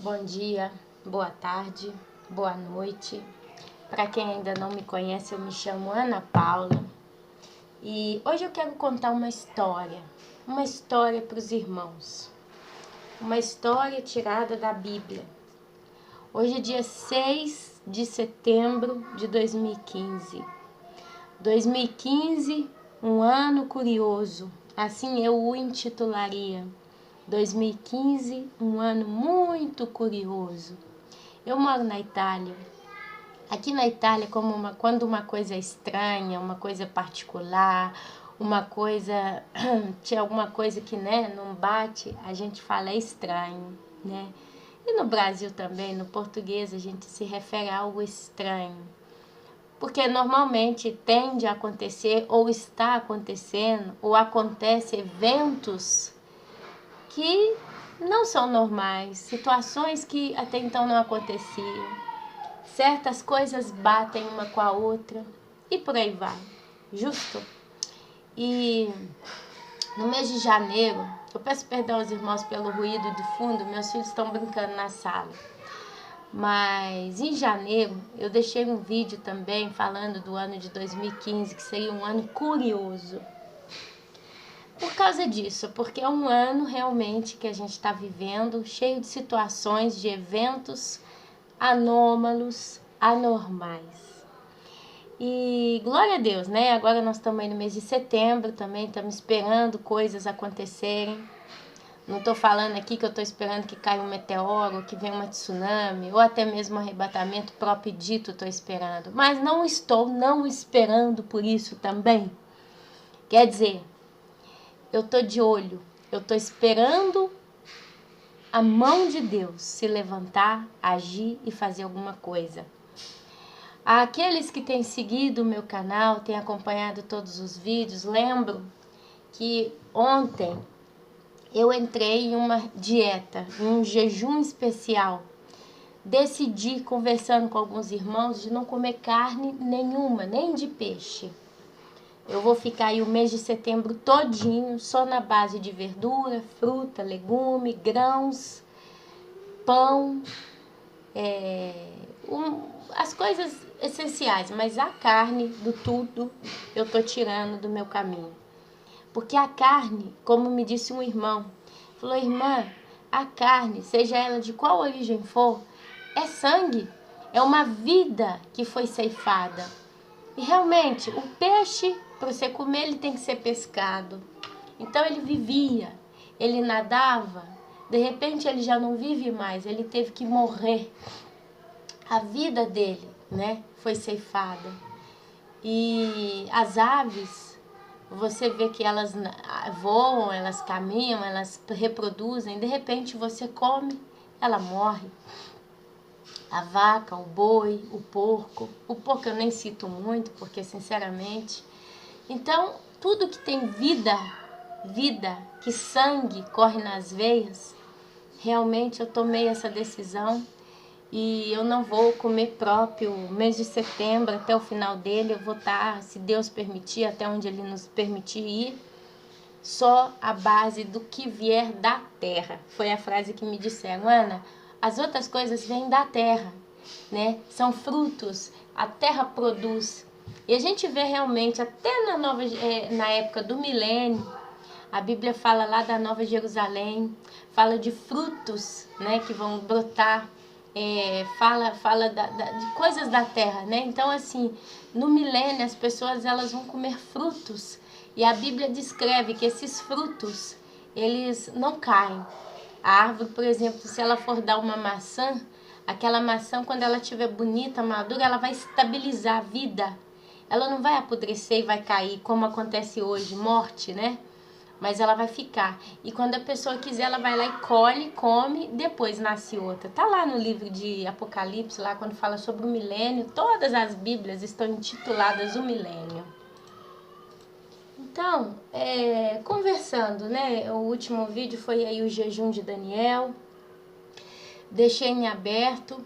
Bom dia, boa tarde, boa noite. Para quem ainda não me conhece, eu me chamo Ana Paula e hoje eu quero contar uma história para os irmãos, uma história tirada da Bíblia. Hoje é dia 6 de setembro de 2015. 2015, um ano curioso, assim eu o intitularia. 2015, um ano muito curioso. Eu moro na Itália. Aqui na Itália, quando uma coisa é estranha, uma coisa particular, uma coisa, tinha alguma coisa que não bate, a gente fala é estranho, né? E no Brasil também, no português, a gente se refere a algo estranho. Porque normalmente tende a acontecer, ou está acontecendo, ou acontece eventos que não são normais, situações que até então não aconteciam. Certas coisas batem uma com a outra e por aí vai, justo? E no mês de janeiro, eu peço perdão aos irmãos pelo ruído de fundo, meus filhos estão brincando na sala. Mas em janeiro eu deixei um vídeo também falando do ano de 2015, que seria um ano curioso. Por causa disso, porque é um ano realmente que a gente está vivendo, cheio de situações, de eventos anômalos, anormais. E glória a Deus, né? Agora nós estamos aí no mês de setembro também, estamos esperando coisas acontecerem. Não estou falando aqui que eu estou esperando que caia um meteoro, que venha uma tsunami, ou até mesmo um arrebatamento próprio dito estou esperando. Mas não estou não esperando por isso também. Quer dizer, eu estou de olho, eu estou esperando a mão de Deus se levantar, agir e fazer alguma coisa. Aqueles que têm seguido o meu canal, têm acompanhado todos os vídeos, lembro que ontem eu entrei em uma dieta, em um jejum especial. Decidi, conversando com alguns irmãos, de não comer carne nenhuma, nem de peixe. Eu vou ficar aí o mês de setembro todinho, só na base de verdura, fruta, legume, grãos, pão, as coisas essenciais, mas a carne do tudo eu tô tirando do meu caminho. Porque a carne, como me disse um irmão, falou: irmã, a carne, seja ela de qual origem for, é sangue, é uma vida que foi ceifada. E realmente, o peixe, para você comer, ele tem que ser pescado. Então ele vivia, ele nadava, de repente ele já não vive mais, ele teve que morrer. A vida dele, foi ceifada. E as aves, você vê que elas voam, elas caminham, elas reproduzem, de repente você come, ela morre. A vaca, o boi, o porco eu nem cito muito, porque sinceramente. Então, tudo que tem vida, que sangue corre nas veias, realmente eu tomei essa decisão e eu não vou comer próprio. Mês de setembro, até o final dele, eu vou estar, se Deus permitir, até onde Ele nos permitir ir, só a base do que vier da terra. Foi a frase que me disseram: Ana, as outras coisas vêm da terra, São frutos, a terra produz. E a gente vê realmente, até na época do milênio, a Bíblia fala lá da Nova Jerusalém, fala de frutos, que vão brotar, fala de coisas da terra, Então, assim, no milênio as pessoas elas vão comer frutos. E a Bíblia descreve que esses frutos, eles não caem. A árvore, por exemplo, se ela for dar uma maçã, aquela maçã, quando ela estiver bonita, madura, ela vai estabilizar a vida. Ela não vai apodrecer e vai cair, como acontece hoje, morte, Mas ela vai ficar. E quando a pessoa quiser, ela vai lá e colhe, come, depois nasce outra. Tá lá no livro de Apocalipse, lá quando fala sobre o milênio, todas as Bíblias estão intituladas o milênio. Então, conversando, O último vídeo foi aí o jejum de Daniel. Deixei em aberto,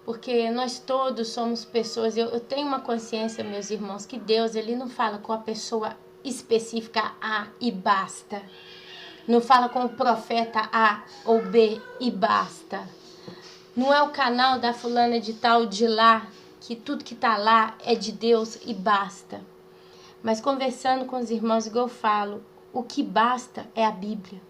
porque nós todos somos pessoas. Eu tenho uma consciência, meus irmãos, que Deus, Ele não fala com a pessoa específica A e basta. Não fala com o profeta A ou B e basta. Não é o canal da fulana de tal de lá, que tudo que tá lá é de Deus e basta. Mas conversando com os irmãos, igual eu falo, o que basta é a Bíblia.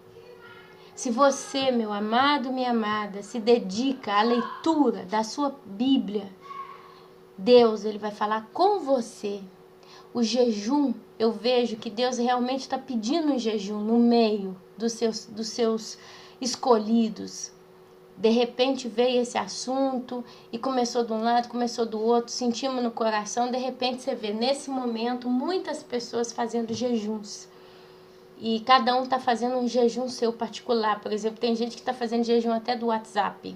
Se você, meu amado, minha amada, se dedica à leitura da sua Bíblia, Deus, ele vai falar com você. O jejum, eu vejo que Deus realmente está pedindo um jejum no meio dos seus escolhidos. De repente veio esse assunto e começou de um lado, começou do outro, sentimos no coração. De repente você vê nesse momento muitas pessoas fazendo jejuns. E cada um está fazendo um jejum seu particular. Por exemplo, tem gente que está fazendo jejum até do WhatsApp.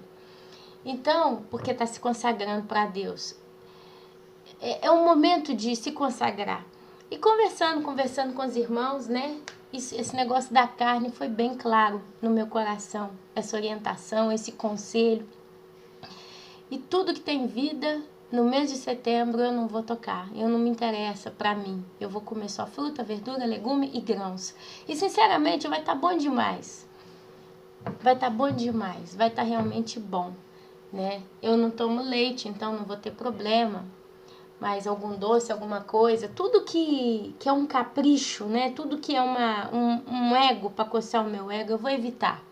Então, porque está se consagrando para Deus. É um momento de se consagrar. E conversando com os irmãos, né? Esse negócio da carne foi bem claro no meu coração. Essa orientação, esse conselho. E tudo que tem vida, no mês de setembro eu não vou tocar. Eu não me interessa pra mim. Eu vou comer só fruta, verdura, legume e grãos. E sinceramente vai estar bom demais. Vai estar bom demais. Vai estar realmente bom, né? Eu não tomo leite, então não vou ter problema. Mas algum doce, alguma coisa, tudo que é um capricho, né? Tudo que é um ego, para coçar o meu ego, eu vou evitar.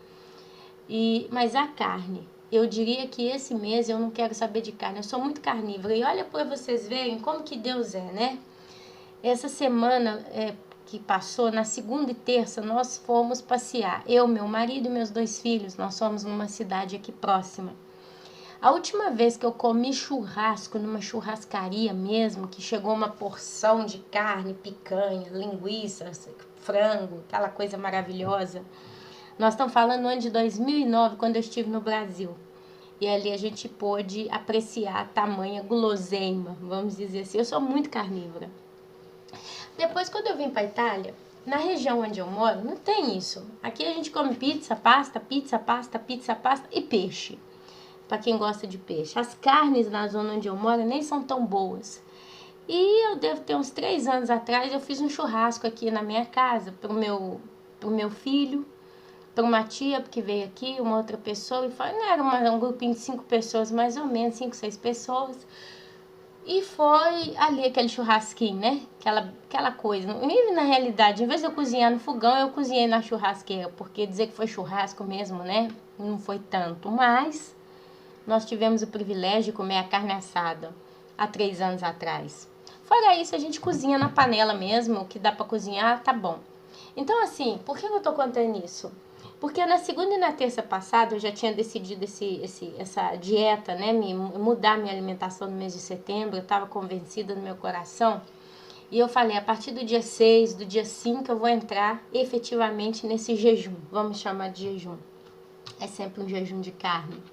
Mas a carne, eu diria que esse mês eu não quero saber de carne, eu sou muito carnívora. E olha para vocês verem como que Deus é, né? Essa semana que passou, na segunda e terça, nós fomos passear. Eu, meu marido e meus 2 filhos, nós fomos numa cidade aqui próxima. A última vez que eu comi churrasco, numa churrascaria mesmo, que chegou uma porção de carne, picanha, linguiça, frango, aquela coisa maravilhosa. Nós estamos falando no ano de 2009, quando eu estive no Brasil. E ali a gente pôde apreciar a tamanha guloseima, vamos dizer assim. Eu sou muito carnívora. Depois, quando eu vim para a Itália, na região onde eu moro, não tem isso. Aqui a gente come pizza, pasta e peixe. Para quem gosta de peixe. As carnes na zona onde eu moro nem são tão boas. E eu devo ter uns 3 anos atrás, eu fiz um churrasco aqui na minha casa pro meu filho, para uma tia que veio aqui, uma outra pessoa, e foi, não era um grupinho de 5 pessoas, mais ou menos, 5, 6 pessoas. E foi ali aquele churrasquinho, né? Aquela coisa. E na realidade, em vez de eu cozinhar no fogão, eu cozinhei na churrasqueira, porque dizer que foi churrasco mesmo, né? Não foi tanto, mas nós tivemos o privilégio de comer a carne assada há 3 anos atrás. Fora isso, a gente cozinha na panela mesmo, o que dá para cozinhar, tá bom. Então, assim, por que eu tô contando isso? Porque na segunda e na terça passada eu já tinha decidido essa dieta, né? Mudar minha alimentação no mês de setembro, eu estava convencida no meu coração. E eu falei, a partir do dia 6, do dia 5, eu vou entrar efetivamente nesse jejum. Vamos chamar de jejum. É sempre um jejum de carne.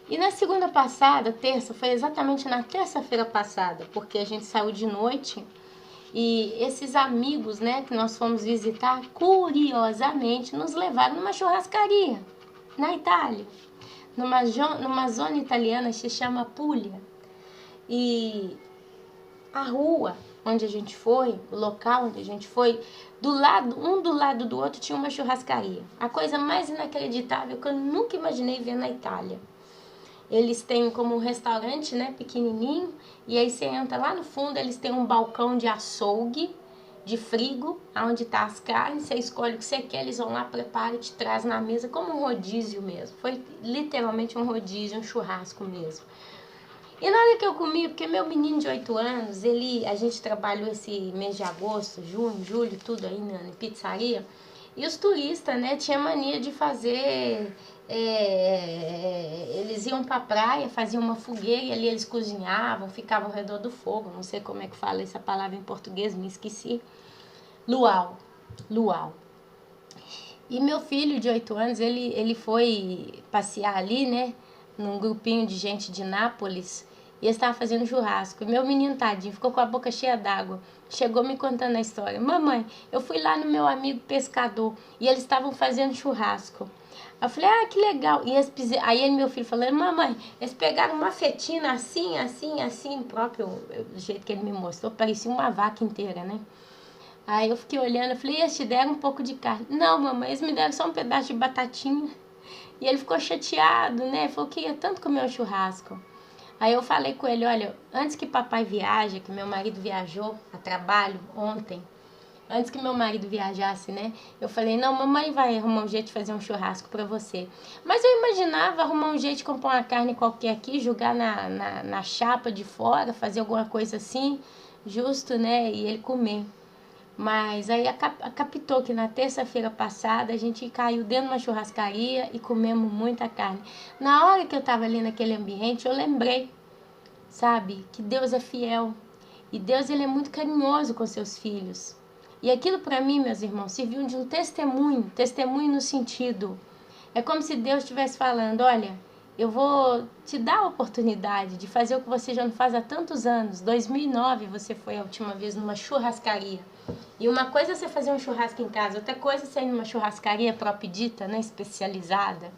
E na segunda passada, terça, foi exatamente na terça-feira passada, porque a gente saiu de noite e esses amigos, né, que nós fomos visitar, curiosamente, nos levaram numa churrascaria na Itália, numa zona italiana que se chama Puglia. E a rua onde a gente foi, o local onde a gente foi, um do lado do outro tinha uma churrascaria. A coisa mais inacreditável que eu nunca imaginei ver na Itália. Eles têm como um restaurante, né, pequenininho, e aí você entra lá no fundo, eles têm um balcão de açougue, de frigo, onde tá as carnes, você escolhe o que você quer, eles vão lá, preparam e te trazem na mesa, como um rodízio mesmo. Foi literalmente um rodízio, um churrasco mesmo. E na hora que eu comi, porque meu menino de 8 anos, a gente trabalhou esse mês de agosto, junho, julho, tudo aí na pizzaria, e os turistas, né, tinham mania de fazer... eles iam pra praia, faziam uma fogueira e ali eles cozinhavam, ficavam ao redor do fogo, não sei como é que fala essa palavra em português, me esqueci. Luau. E meu filho de 8 anos, ele foi passear ali, né, num grupinho de gente de Nápoles, e eles estavam fazendo churrasco. E meu menino, tadinho, ficou com a boca cheia d'água. Chegou me contando a história. Mamãe, eu fui lá no meu amigo pescador e eles estavam fazendo churrasco. Eu falei, que legal. Aí meu filho falou, mamãe, eles pegaram uma fetina assim, próprio, do jeito que ele me mostrou, parecia uma vaca inteira, né? Aí eu fiquei olhando, eu falei, eles te deram um pouco de carne? Não, mamãe, eles me deram só um pedaço de batatinha E ele ficou chateado, né? Falou que ia tanto comer o churrasco. Aí eu falei com ele, olha, antes que papai viaje, que meu marido viajou a trabalho ontem, antes que meu marido viajasse, né? Eu falei, não, mamãe vai arrumar um jeito de fazer um churrasco pra você. Mas eu imaginava arrumar um jeito de comprar uma carne qualquer aqui, jogar na chapa de fora, fazer alguma coisa assim, justo, né? E ele comer. Mas aí captou que na terça-feira passada a gente caiu dentro de uma churrascaria e comemos muita carne. Na hora que eu estava ali naquele ambiente, eu lembrei, sabe, que Deus é fiel. E Deus, ele é muito carinhoso com seus filhos. E aquilo para mim, meus irmãos, serviu de um testemunho no sentido. É como se Deus estivesse falando, olha, eu vou te dar a oportunidade de fazer o que você já não faz há tantos anos. 2009 você foi a última vez numa churrascaria. E uma coisa é você fazer um churrasco em casa, outra coisa é você ir numa churrascaria própria dita, né, especializada.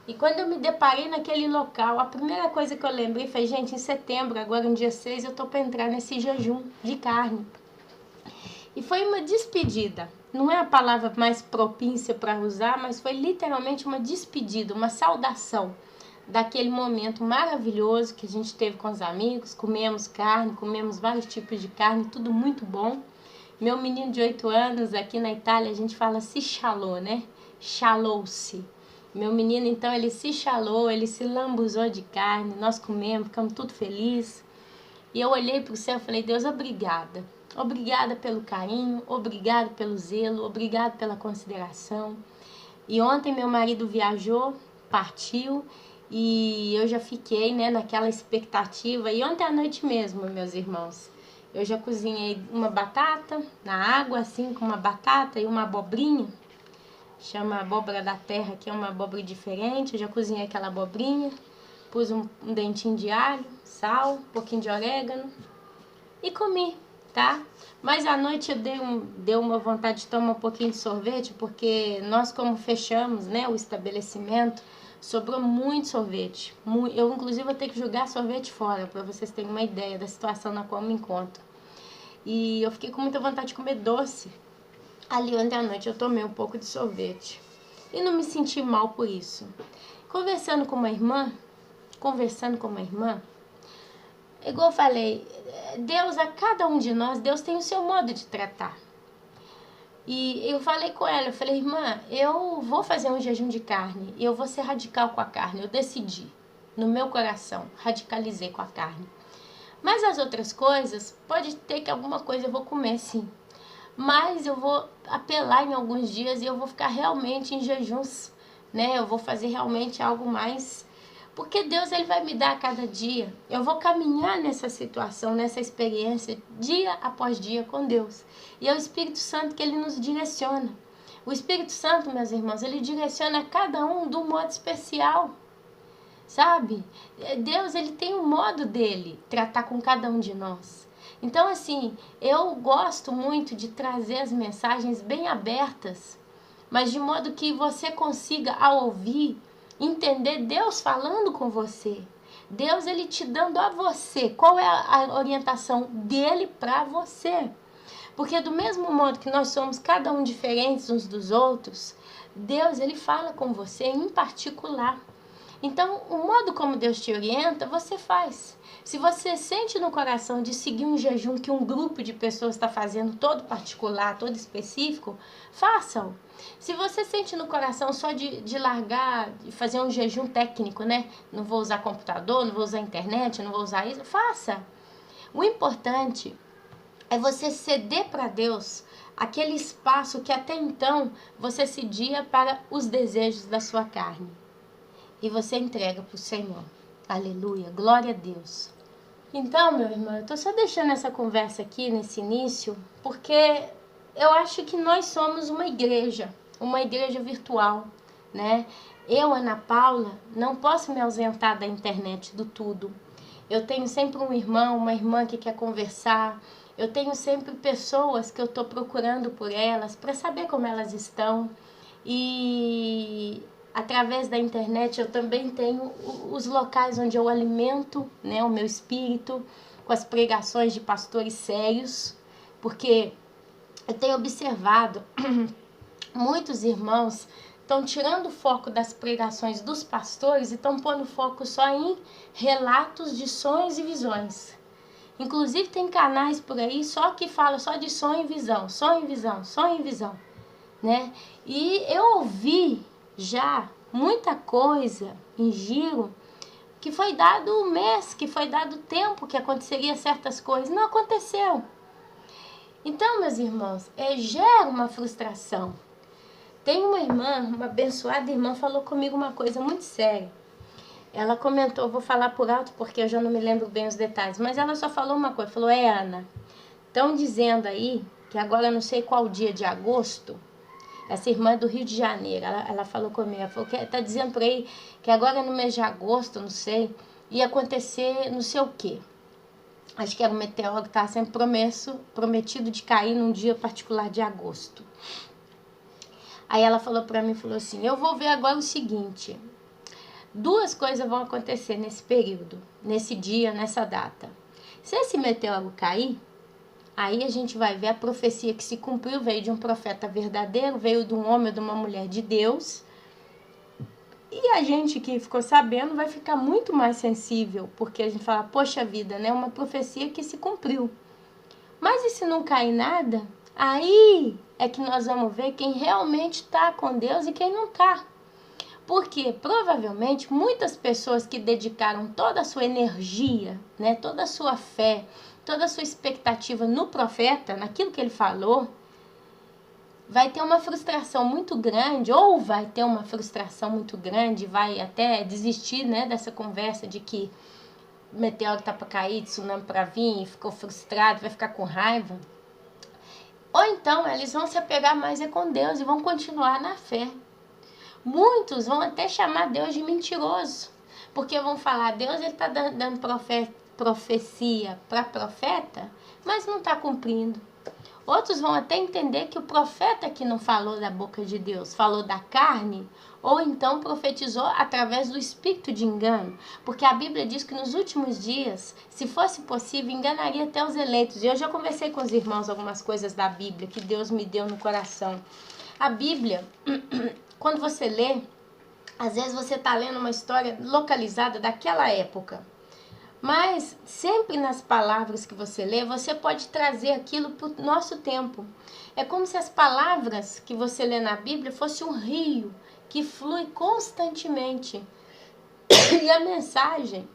E quando eu me deparei naquele local, a primeira coisa que eu lembrei foi, gente, em setembro, agora no dia 6, eu tô para entrar nesse jejum de carne. E foi uma despedida. Não é a palavra mais propícia para usar, mas foi literalmente uma despedida, uma saudação daquele momento maravilhoso que a gente teve com os amigos. Comemos carne, comemos vários tipos de carne, tudo muito bom. Meu menino de 8 anos, aqui na Itália, a gente fala se chalou, né? Chalou-se. Meu menino, então, ele se chalou, ele se lambuzou de carne, nós comemos, ficamos tudo felizes. E eu olhei para o céu e falei, Deus, obrigada. Obrigada pelo carinho, obrigada pelo zelo, obrigada pela consideração. E ontem meu marido viajou, partiu, e eu já fiquei, né, naquela expectativa. E ontem à noite mesmo, meus irmãos, eu já cozinhei uma batata na água, assim, com uma batata e uma abobrinha. Chama abóbora da terra, que é uma abóbora diferente. Eu já cozinhei aquela abobrinha, pus um dentinho de alho, sal, um pouquinho de orégano e comi, tá? Mas à noite deu uma vontade de tomar um pouquinho de sorvete, porque nós, como fechamos, né, o estabelecimento, sobrou muito sorvete. Eu, inclusive, vou ter que jogar sorvete fora, para vocês terem uma ideia da situação na qual me encontro. E eu fiquei com muita vontade de comer doce. Ali ontem à noite eu tomei um pouco de sorvete. E não me senti mal por isso. Conversando com uma irmã, igual eu falei, Deus, a cada um de nós, Deus tem o seu modo de tratar. E eu falei com ela, eu falei, irmã, eu vou fazer um jejum de carne e eu vou ser radical com a carne. Eu decidi, no meu coração, radicalizei com a carne. Mas as outras coisas, pode ter que alguma coisa eu vou comer, sim. Mas eu vou apelar em alguns dias e eu vou ficar realmente em jejuns, né? Eu vou fazer realmente algo mais... Porque Deus, ele vai me dar a cada dia. Eu vou caminhar nessa situação, nessa experiência, dia após dia com Deus. E é o Espírito Santo que ele nos direciona. O Espírito Santo, meus irmãos, ele direciona cada um de um modo especial. Sabe? Deus, ele tem um modo dele tratar com cada um de nós. Então, assim, eu gosto muito de trazer as mensagens bem abertas, mas de modo que você consiga, ao ouvir, entender Deus falando com você. Deus, ele te dando a você qual é a orientação dele para você. Porque do mesmo modo que nós somos cada um diferentes uns dos outros, Deus, ele fala com você em particular. Então, o modo como Deus te orienta, você faz. Se você sente no coração de seguir um jejum que um grupo de pessoas está fazendo, todo particular, todo específico, faça-o. Se você sente no coração só de largar, de fazer um jejum técnico, né? Não vou usar computador, não vou usar internet, não vou usar isso, faça. O importante é você ceder para Deus aquele espaço que até então você cedia para os desejos da sua carne. E você entrega para o Senhor. Aleluia, glória a Deus. Então, meu irmão, eu estou só deixando essa conversa aqui nesse início, porque eu acho que nós somos uma igreja virtual, né? Eu, Ana Paula, não posso me ausentar da internet do tudo. Eu tenho sempre um irmão, uma irmã que quer conversar. Eu tenho sempre pessoas que eu estou procurando por elas para saber como elas estão. E através da internet eu também tenho os locais onde eu alimento, né, o meu espírito com as pregações de pastores sérios, porque eu tenho observado muitos irmãos estão tirando o foco das pregações dos pastores e estão pondo foco só em relatos de sonhos e visões. Inclusive tem canais por aí só que falam só de sonho e visão, sonho e visão, sonho e visão, né? E eu ouvi já muita coisa em giro que foi dado um mês, que foi dado tempo que aconteceria certas coisas. Não aconteceu. Então, meus irmãos, gera uma frustração. Tem uma irmã, uma abençoada irmã, falou comigo uma coisa muito séria. Ela comentou, vou falar por alto porque eu já não me lembro bem os detalhes, mas ela só falou uma coisa, falou, Ana, estão dizendo aí que agora eu não sei qual dia de agosto, essa irmã é do Rio de Janeiro, ela falou comigo, ela falou que tá dizendo por aí que agora no mês de agosto, não sei, ia acontecer não sei o quê. Acho que era um meteoro que estava sendo prometido de cair num dia particular de agosto. Aí ela falou pra mim, falou assim, eu vou ver agora o seguinte, 2 coisas vão acontecer nesse período, nesse dia, nessa data. Se esse meteoro cair, aí a gente vai ver a profecia que se cumpriu, veio de um profeta verdadeiro, veio de um homem ou de uma mulher de Deus. E a gente que ficou sabendo vai ficar muito mais sensível, porque a gente fala, poxa vida, né? Uma profecia que se cumpriu. Mas e se não cair nada? Aí é que nós vamos ver quem realmente está com Deus e quem não está. Porque provavelmente muitas pessoas que dedicaram toda a sua energia, né, toda a sua fé, toda a sua expectativa no profeta, naquilo que ele falou, vai ter uma frustração muito grande, ou vai ter uma frustração muito grande, vai até desistir, né, dessa conversa de que o meteoro tá para cair, tsunami para vir, ficou frustrado, vai ficar com raiva. Ou então eles vão se apegar mais com Deus e vão continuar na fé. Muitos vão até chamar Deus de mentiroso, porque vão falar, Deus ele está dando profecia para profeta, mas não está cumprindo. Outros vão até entender que o profeta que não falou da boca de Deus, falou da carne, ou então profetizou através do espírito de engano, porque a Bíblia diz que nos últimos dias, se fosse possível, enganaria até os eleitos. E eu já conversei com os irmãos algumas coisas da Bíblia que Deus me deu no coração. A Bíblia, quando você lê, às vezes você está lendo uma história localizada daquela época. Mas sempre nas palavras que você lê, você pode trazer aquilo para o nosso tempo. É como se as palavras que você lê na Bíblia fosse um rio que flui constantemente. E a mensagem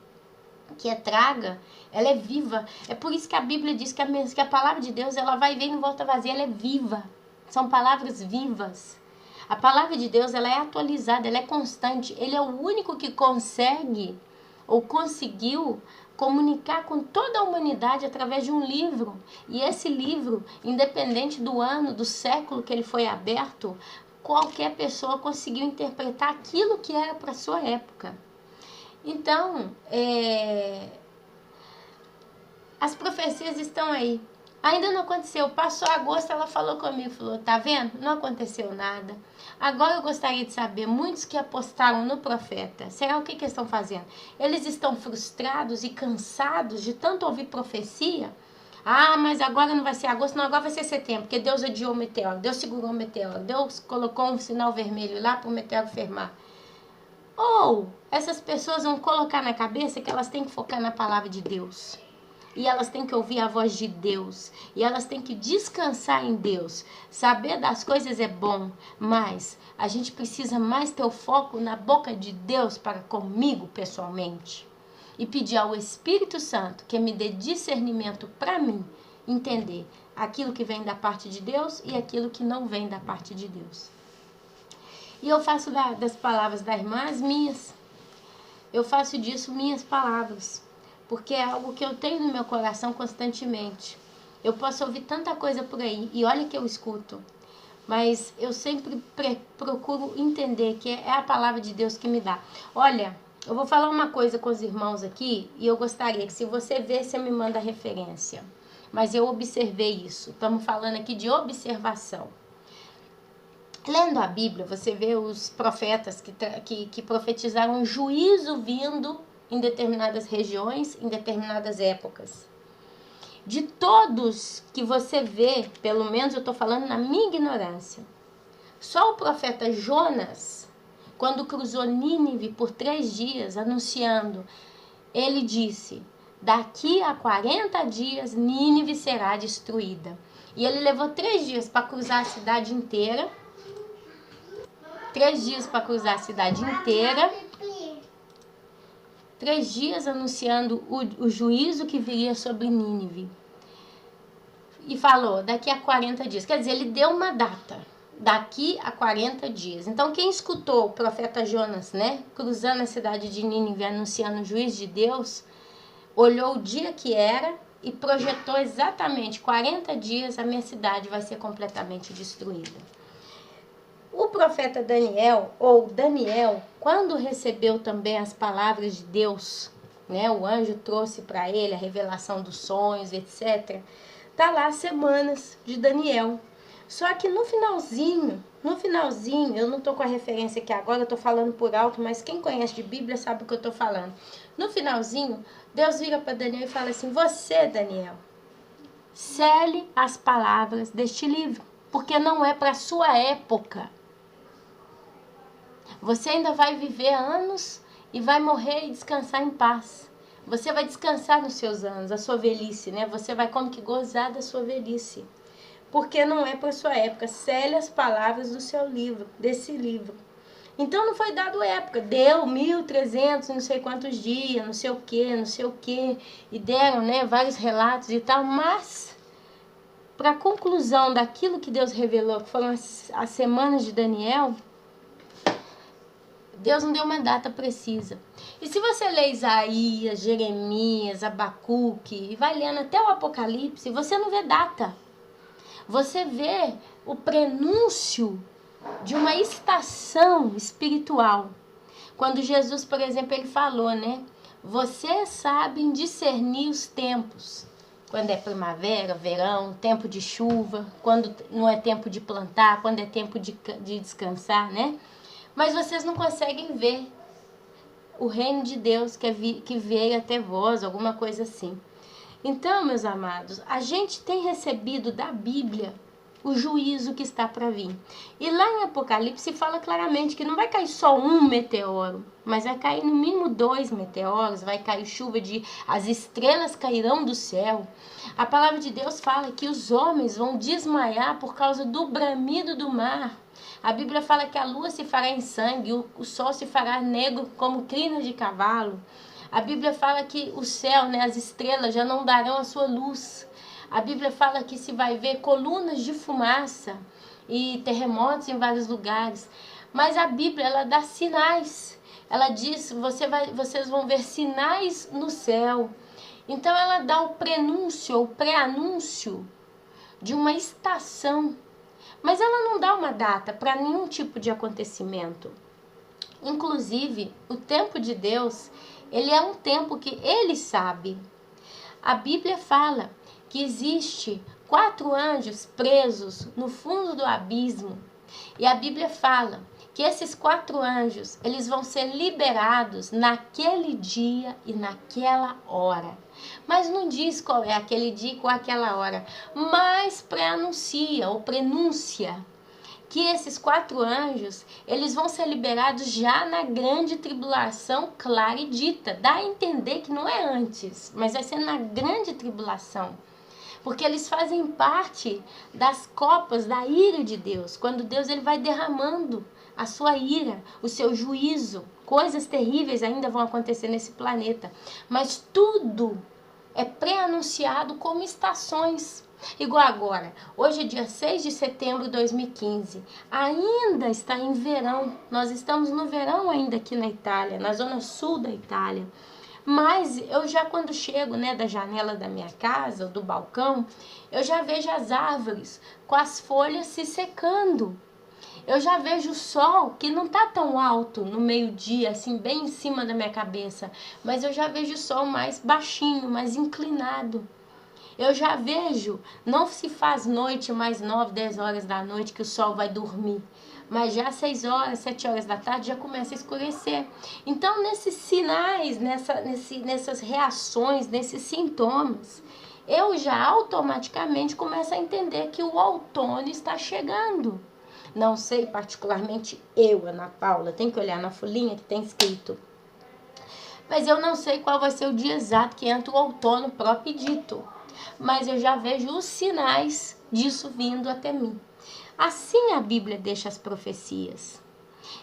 que traga, ela é viva. É por isso que a Bíblia diz que a palavra de Deus ela vai e vem e não volta vazia, ela é viva. São palavras vivas. A palavra de Deus ela é atualizada, ela é constante. Ele é o único que consegue ou conseguiu comunicar com toda a humanidade através de um livro. E esse livro, independente do ano, do século que ele foi aberto, qualquer pessoa conseguiu interpretar aquilo que era para a sua época. Então, as profecias estão aí. Ainda não aconteceu. Passou agosto, ela falou comigo, falou, tá vendo? Não aconteceu nada. Agora eu gostaria de saber, muitos que apostaram no profeta, será o que eles estão fazendo? Eles estão frustrados e cansados de tanto ouvir profecia? Ah, mas agora não vai ser agosto, não, agora vai ser setembro, porque Deus adiou o meteoro, Deus segurou o meteoro, Deus colocou um sinal vermelho lá para o meteoro fermar. Ou essas pessoas vão colocar na cabeça que elas têm que focar na palavra de Deus. E elas têm que ouvir a voz de Deus. E elas têm que descansar em Deus. Saber das coisas é bom, mas a gente precisa mais ter o foco na boca de Deus para comigo pessoalmente. E pedir ao Espírito Santo que me dê discernimento para mim entender aquilo que vem da parte de Deus e aquilo que não vem da parte de Deus. E eu faço das palavras da irmã as minhas. Eu faço disso minhas palavras. Porque é algo que eu tenho no meu coração constantemente. Eu posso ouvir tanta coisa por aí, e olha que eu escuto. Mas eu sempre procuro entender que é a palavra de Deus que me dá. Olha, eu vou falar uma coisa com os irmãos aqui, e eu gostaria que se você ver, você me manda referência. Mas eu observei isso. Estamos falando aqui de observação. Lendo a Bíblia, você vê os profetas que profetizaram juízo vindo em determinadas regiões, em determinadas épocas. De todos que você vê, pelo menos eu estou falando na minha ignorância, Só o profeta Jonas, quando cruzou Nínive por 3 dias anunciando, ele disse: daqui a 40 dias Nínive será destruída. E ele levou 3 dias para cruzar a cidade inteira. 3 dias para cruzar a cidade inteira. 3 dias anunciando o juízo que viria sobre Nínive. E falou, daqui a 40 dias. Quer dizer, ele deu uma data. Daqui a 40 dias. Então, quem escutou o profeta Jonas, né, cruzando a cidade de Nínive, anunciando o juízo de Deus, olhou o dia que era e projetou exatamente 40 dias, a minha cidade vai ser completamente destruída. O profeta Daniel, quando recebeu também as palavras de Deus, né, o anjo trouxe para ele a revelação dos sonhos, etc. Tá lá as semanas de Daniel. Só que no finalzinho, eu não tô com a referência aqui agora, eu tô falando por alto, mas quem conhece de Bíblia sabe o que eu tô falando. No finalzinho, Deus vira para Daniel e fala assim: você, Daniel, cele as palavras deste livro, porque não é para sua época. Você ainda vai viver anos e vai morrer e descansar em paz. Você vai descansar nos seus anos, a sua velhice, né? Você vai como que gozar da sua velhice. Porque não é para sua época. Cele as palavras do seu livro, desse livro. Então não foi dado época. Deu 1300, não sei quantos dias, não sei o quê. E deram, né, vários relatos e tal. Mas, para a conclusão daquilo que Deus revelou, que foram as semanas de Daniel, Deus não deu uma data precisa. E se você lê Isaías, Jeremias, Abacuque, e vai lendo até o Apocalipse, você não vê data. Você vê o prenúncio de uma estação espiritual. Quando Jesus, por exemplo, ele falou, né? Vocês sabem discernir os tempos. Quando é primavera, verão, tempo de chuva, quando não é tempo de plantar, quando é tempo de descansar, né? Mas vocês não conseguem ver o reino de Deus que veio até vós, alguma coisa assim. Então, meus amados, a gente tem recebido da Bíblia o juízo que está para vir. E lá em Apocalipse fala claramente que não vai cair só um meteoro, mas vai cair no mínimo 2 meteoros, vai cair chuva as estrelas cairão do céu. A palavra de Deus fala que os homens vão desmaiar por causa do bramido do mar. A Bíblia fala que a lua se fará em sangue, o sol se fará negro como crina de cavalo. A Bíblia fala que o céu, né, as estrelas já não darão a sua luz. A Bíblia fala que se vai ver colunas de fumaça e terremotos em vários lugares. Mas a Bíblia, ela dá sinais. Ela diz, vocês vão ver sinais no céu. Então ela dá o prenúncio, o pré-anúncio de uma estação. Mas ela não dá uma data para nenhum tipo de acontecimento. Inclusive, o tempo de Deus, ele é um tempo que ele sabe. A Bíblia fala que existe 4 anjos presos no fundo do abismo. E a Bíblia fala que esses 4 anjos, eles vão ser liberados naquele dia e naquela hora. Mas não diz qual é aquele dia e qual é aquela hora, mas pré-anuncia ou prenúncia que esses 4 anjos, eles vão ser liberados já na grande tribulação clara e dita. Dá a entender que não é antes, mas vai ser na grande tribulação. Porque eles fazem parte das copas da ira de Deus. Quando Deus ele vai derramando a sua ira, o seu juízo. Coisas terríveis ainda vão acontecer nesse planeta. Mas tudo é pré-anunciado como estações. Igual agora, hoje é dia 6 de setembro de 2015, ainda está em verão, nós estamos no verão ainda aqui na Itália, na zona sul da Itália. Mas eu já quando chego, né, da janela da minha casa, do balcão, eu já vejo as árvores com as folhas se secando. Eu já vejo o sol que não tá tão alto no meio-dia, assim, bem em cima da minha cabeça, mas eu já vejo o sol mais baixinho, mais inclinado. Eu já vejo, não se faz noite mais 9, 10 horas da noite que o sol vai dormir. Mas já às 6 horas, 7 horas da tarde já começa a escurecer. Então, nesses sinais, nessas reações, nesses sintomas, eu já automaticamente começo a entender que o outono está chegando. Não sei, particularmente eu, Ana Paula, tem que olhar na folhinha que tem escrito. Mas eu não sei qual vai ser o dia exato que entra o outono próprio dito. Mas eu já vejo os sinais disso vindo até mim. Assim a Bíblia deixa as profecias.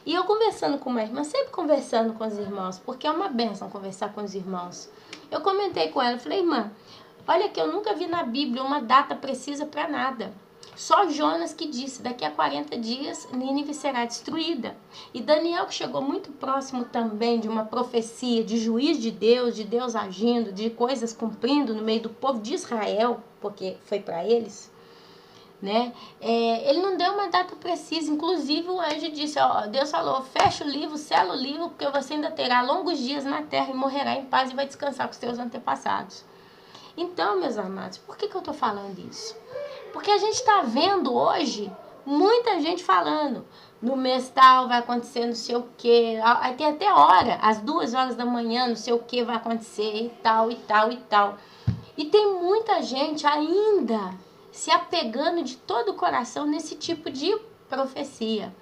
E eu conversando com uma irmã, sempre conversando com os irmãos, porque é uma bênção conversar com os irmãos. Eu comentei com ela, falei, irmã, olha que eu nunca vi na Bíblia uma data precisa para nada. Só Jonas que disse, daqui a 40 dias Nínive será destruída. E Daniel, que chegou muito próximo também de uma profecia, de juiz de Deus agindo, de coisas cumprindo no meio do povo de Israel, porque foi para eles, né? Ele não deu uma data precisa, inclusive o anjo disse, ó, Deus falou, fecha o livro, sela o livro, porque você ainda terá longos dias na terra e morrerá em paz e vai descansar com os teus antepassados. Então, meus amados, por que eu tô falando isso? Porque a gente está vendo hoje muita gente falando, no mês tal vai acontecer não sei o que, aí tem até hora, às 2 horas da manhã, não sei o que vai acontecer e tal, e tal, e tal. E tem muita gente ainda se apegando de todo o coração nesse tipo de profecia.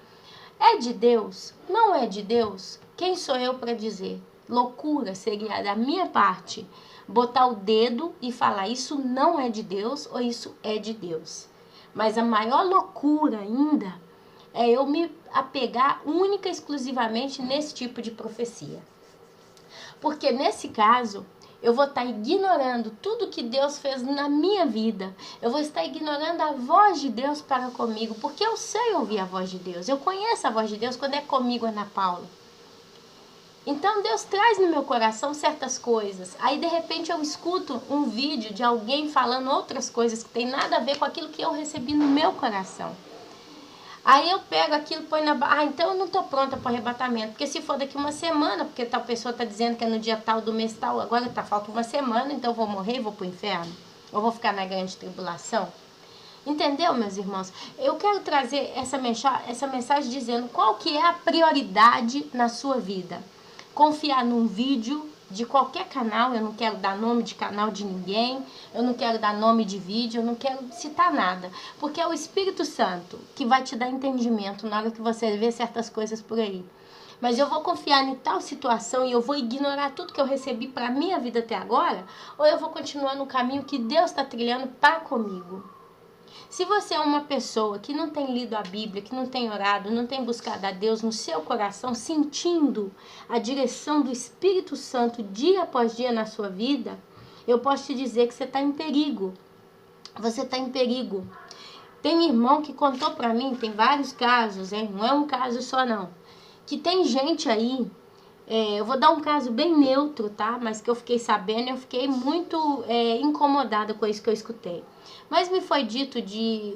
É de Deus? Não é de Deus? Quem sou eu para dizer? Loucura seria da minha parte botar o dedo e falar isso não é de Deus ou isso é de Deus. Mas a maior loucura ainda é eu me apegar única e exclusivamente nesse tipo de profecia. Porque nesse caso, eu vou estar ignorando tudo que Deus fez na minha vida. Eu vou estar ignorando a voz de Deus para comigo, porque eu sei ouvir a voz de Deus. Eu conheço a voz de Deus quando é comigo, Ana Paula. Então Deus traz no meu coração certas coisas. Aí de repente eu escuto um vídeo de alguém falando outras coisas que tem nada a ver com aquilo que eu recebi no meu coração. Aí eu pego aquilo e põe na... então eu não estou pronta para o arrebatamento. Porque se for daqui uma semana, porque tal pessoa está dizendo que é no dia tal do mês tal, agora falta uma semana, então eu vou morrer e vou para o inferno. Eu vou ficar na grande tribulação. Entendeu, meus irmãos? Eu quero trazer essa mensagem dizendo qual que é a prioridade na sua vida. Confiar num vídeo de qualquer canal, eu não quero dar nome de canal de ninguém, eu não quero dar nome de vídeo, eu não quero citar nada, porque é o Espírito Santo que vai te dar entendimento na hora que você vê certas coisas por aí. Mas eu vou confiar em tal situação e eu vou ignorar tudo que eu recebi para a minha vida até agora, ou eu vou continuar no caminho que Deus está trilhando para comigo? Se você é uma pessoa que não tem lido a Bíblia, que não tem orado, não tem buscado a Deus no seu coração, sentindo a direção do Espírito Santo dia após dia na sua vida, eu posso te dizer que você está em perigo. Você está em perigo. Tem irmão que contou para mim, tem vários casos, hein? Não é um caso só não, que tem gente aí, eu vou dar um caso bem neutro, tá? Mas que eu fiquei sabendo, eu fiquei muito incomodada com isso que eu escutei. Mas me foi dito de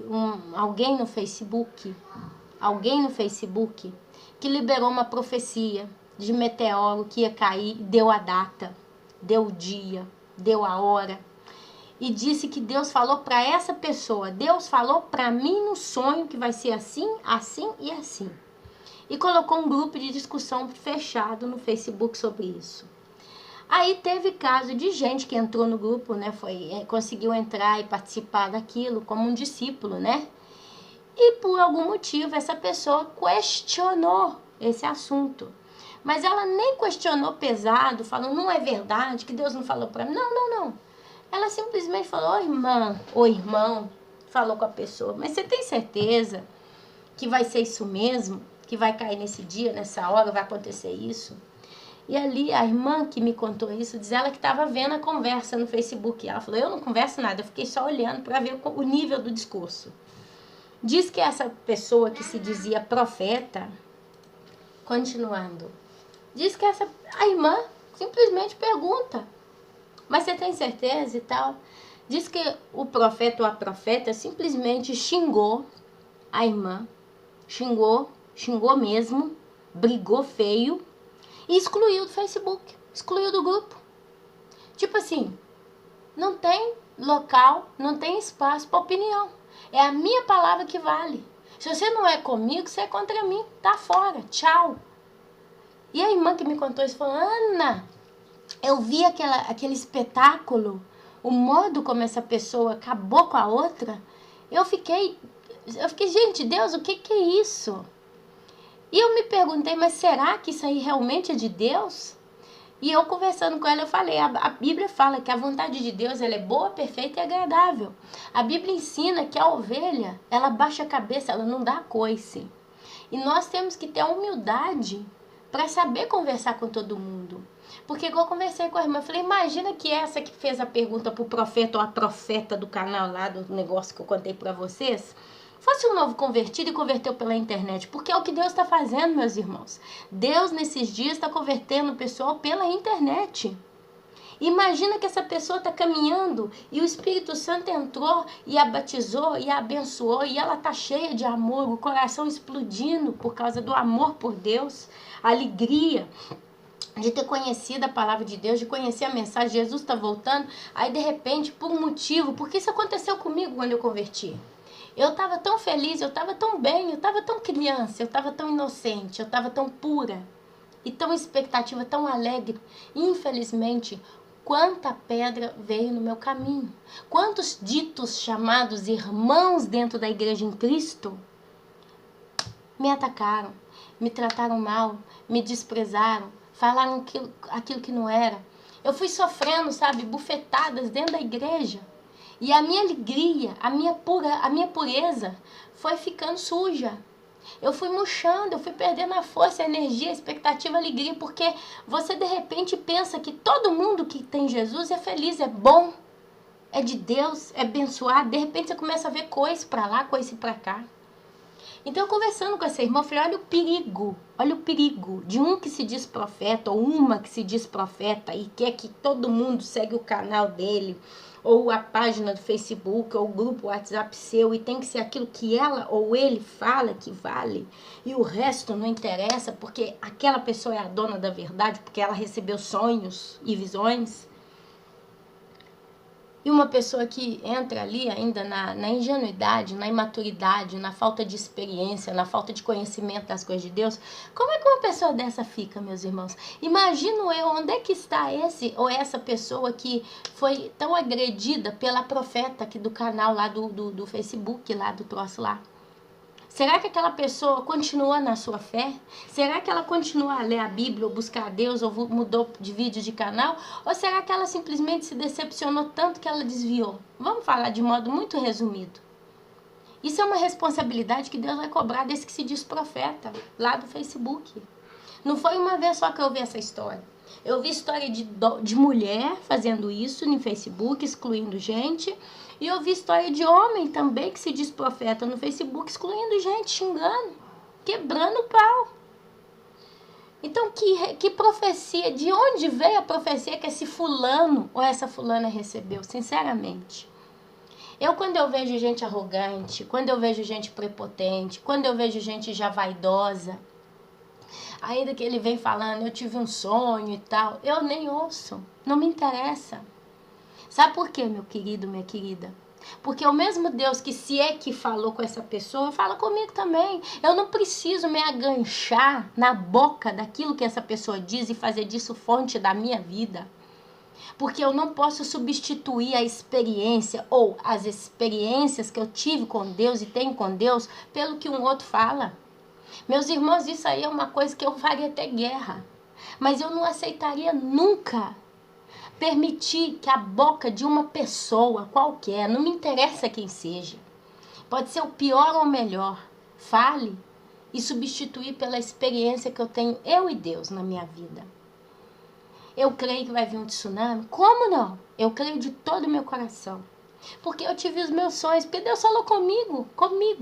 alguém no Facebook, que liberou uma profecia de meteoro que ia cair, deu a data, deu o dia, deu a hora. E disse que Deus falou para essa pessoa, Deus falou para mim no sonho que vai ser assim, assim e assim. E colocou um grupo de discussão fechado no Facebook sobre isso. Aí teve caso de gente que entrou no grupo, né? Conseguiu entrar e participar daquilo como um discípulo, né? E por algum motivo essa pessoa questionou esse assunto. Mas ela nem questionou pesado, falando, não é verdade, que Deus não falou para mim. Não. Ela simplesmente falou, irmã ou irmão, falou com a pessoa, mas você tem certeza que vai ser isso mesmo? Que vai cair nesse dia, nessa hora, vai acontecer isso? E ali a irmã que me contou isso, diz ela que estava vendo a conversa no Facebook. Ela falou, eu não converso nada, eu fiquei só olhando para ver o nível do discurso. Diz que essa pessoa que se dizia profeta, continuando, diz que a irmã simplesmente pergunta, mas você tem certeza e tal? Diz que o profeta ou a profeta simplesmente xingou a irmã, xingou mesmo, brigou feio, e excluiu do Facebook, excluiu do grupo. Tipo assim, não tem local, não tem espaço para opinião. É a minha palavra que vale. Se você não é comigo, você é contra mim. Tá fora, tchau. E a irmã que me contou isso falou, Ana, eu vi aquele espetáculo, o modo como essa pessoa acabou com a outra, eu fiquei Eu fiquei, gente, Deus, o que é isso? E eu me perguntei, mas será que isso aí realmente é de Deus? E eu conversando com ela, eu falei, a Bíblia fala que a vontade de Deus ela é boa, perfeita e agradável. A Bíblia ensina que a ovelha, ela baixa a cabeça, ela não dá coice. E nós temos que ter a humildade para saber conversar com todo mundo. Porque igual eu conversei com a irmã, eu falei, imagina que essa que fez a pergunta pro profeta ou a profeta do canal lá, do negócio que eu contei para vocês, fosse um novo convertido e converteu pela internet. Porque é o que Deus está fazendo, meus irmãos. Deus, nesses dias, está convertendo o pessoal pela internet. Imagina que essa pessoa está caminhando e o Espírito Santo entrou e a batizou e a abençoou e ela está cheia de amor, o coração explodindo por causa do amor por Deus, a alegria de ter conhecido a palavra de Deus, de conhecer a mensagem, Jesus está voltando. Aí de repente, por um motivo, porque isso aconteceu comigo quando eu converti. Eu estava tão feliz, eu estava tão bem, eu estava tão criança, eu estava tão inocente, eu estava tão pura e tão expectativa, tão alegre. Infelizmente, quanta pedra veio no meu caminho. Quantos ditos chamados irmãos dentro da igreja em Cristo me atacaram, me trataram mal, me desprezaram, falaram aquilo que não era. Eu fui sofrendo, sabe, bufetadas dentro da igreja. E a minha alegria, a minha pureza foi ficando suja. Eu fui murchando, eu fui perdendo a força, a energia, a expectativa, a alegria, porque você de repente pensa que todo mundo que tem Jesus é feliz, é bom, é de Deus, é abençoado. De repente você começa a ver coisa pra lá, coisa pra cá. Então, conversando com essa irmã, eu falei, olha o perigo de um que se diz profeta, ou uma que se diz profeta e quer que todo mundo segue o canal dele, ou a página do Facebook, ou o grupo WhatsApp seu, e tem que ser aquilo que ela ou ele fala que vale, e o resto não interessa, porque aquela pessoa é a dona da verdade, porque ela recebeu sonhos e visões. E uma pessoa que entra ali ainda na ingenuidade, na imaturidade, na falta de experiência, na falta de conhecimento das coisas de Deus, como é que uma pessoa dessa fica, meus irmãos? Imagino eu, onde é que está esse ou essa pessoa que foi tão agredida pela profeta aqui do canal lá do Facebook, lá do troço lá? Será que aquela pessoa continua na sua fé? Será que ela continua a ler a Bíblia, ou buscar a Deus, ou mudou de vídeo de canal? Ou será que ela simplesmente se decepcionou tanto que ela desviou? Vamos falar de modo muito resumido. Isso é uma responsabilidade que Deus vai cobrar desse que se diz profeta, lá do Facebook. Não foi uma vez só que eu vi essa história. Eu vi história de mulher fazendo isso no Facebook, excluindo gente. E eu vi história de homem também que se diz profeta no Facebook, excluindo gente, xingando, quebrando o pau. Então, que profecia, de onde veio a profecia que esse fulano ou essa fulana recebeu, sinceramente? Quando eu vejo gente arrogante, quando eu vejo gente prepotente, quando eu vejo gente já vaidosa, ainda que ele vem falando, eu tive um sonho e tal, eu nem ouço, não me interessa. Sabe por quê, meu querido, minha querida? Porque o mesmo Deus que se é que falou com essa pessoa, fala comigo também. Eu não preciso me aganchar na boca daquilo que essa pessoa diz e fazer disso fonte da minha vida. Porque eu não posso substituir a experiência ou as experiências que eu tive com Deus e tenho com Deus pelo que um outro fala. Meus irmãos, isso aí é uma coisa que eu faria até guerra. Mas eu não aceitaria nunca permitir que a boca de uma pessoa qualquer, não me interessa quem seja, pode ser o pior ou o melhor, fale e substituir pela experiência que eu tenho, eu e Deus, na minha vida. Eu creio que vai vir um tsunami? Como não? Eu creio de todo o meu coração. Porque eu tive os meus sonhos, porque Deus falou comigo,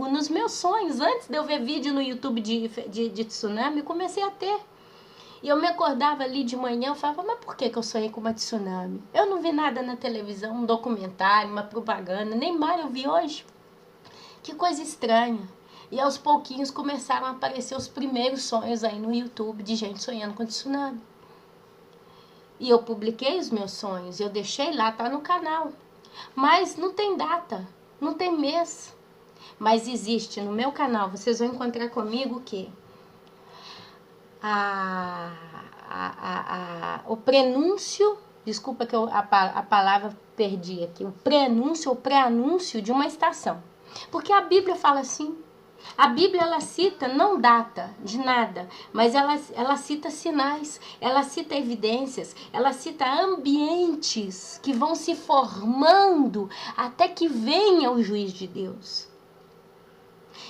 nos meus sonhos. Antes de eu ver vídeo no YouTube de tsunami, eu comecei a ter. E eu me acordava ali de manhã, eu falava, mas por que eu sonhei com uma tsunami? Eu não vi nada na televisão, um documentário, uma propaganda, nem mais eu vi hoje. Que coisa estranha. E aos pouquinhos começaram a aparecer os primeiros sonhos aí no YouTube de gente sonhando com tsunami. E eu publiquei os meus sonhos, eu deixei lá, tá no canal. Mas não tem data, não tem mês. Mas existe no meu canal, vocês vão encontrar comigo o quê? O prenúncio, desculpa que a palavra perdi aqui, o prenúncio ou pré-anúncio de uma estação. Porque a Bíblia fala assim. A Bíblia, ela cita, não data de nada, mas ela cita sinais, ela cita evidências, ela cita ambientes que vão se formando até que venha o juiz de Deus.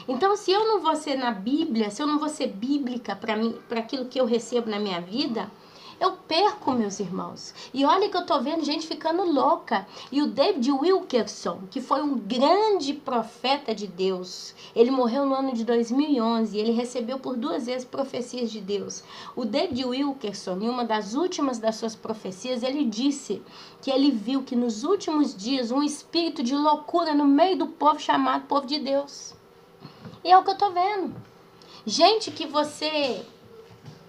Então, se eu não vou ser na Bíblia, se eu não vou ser bíblica para aquilo que eu recebo na minha vida, eu perco, meus irmãos. E olha que eu tô vendo gente ficando louca. E o David Wilkerson, que foi um grande profeta de Deus, ele morreu no ano de 2011. Ele recebeu por 2 vezes profecias de Deus. O David Wilkerson, em uma das últimas das suas profecias, ele disse que ele viu que nos últimos dias um espírito de loucura no meio do povo chamado povo de Deus. E é o que eu tô vendo. Gente que você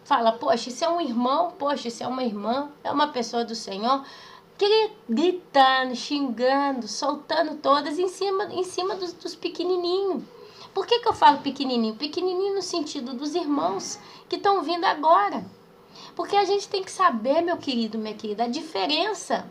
fala, poxa, isso é um irmão, poxa, isso é uma irmã, é uma pessoa do Senhor, gritando, xingando, soltando todas em cima dos pequenininhos. Por que eu falo pequenininho? Pequenininho no sentido dos irmãos que estão vindo agora. Porque a gente tem que saber, meu querido, minha querida, a diferença.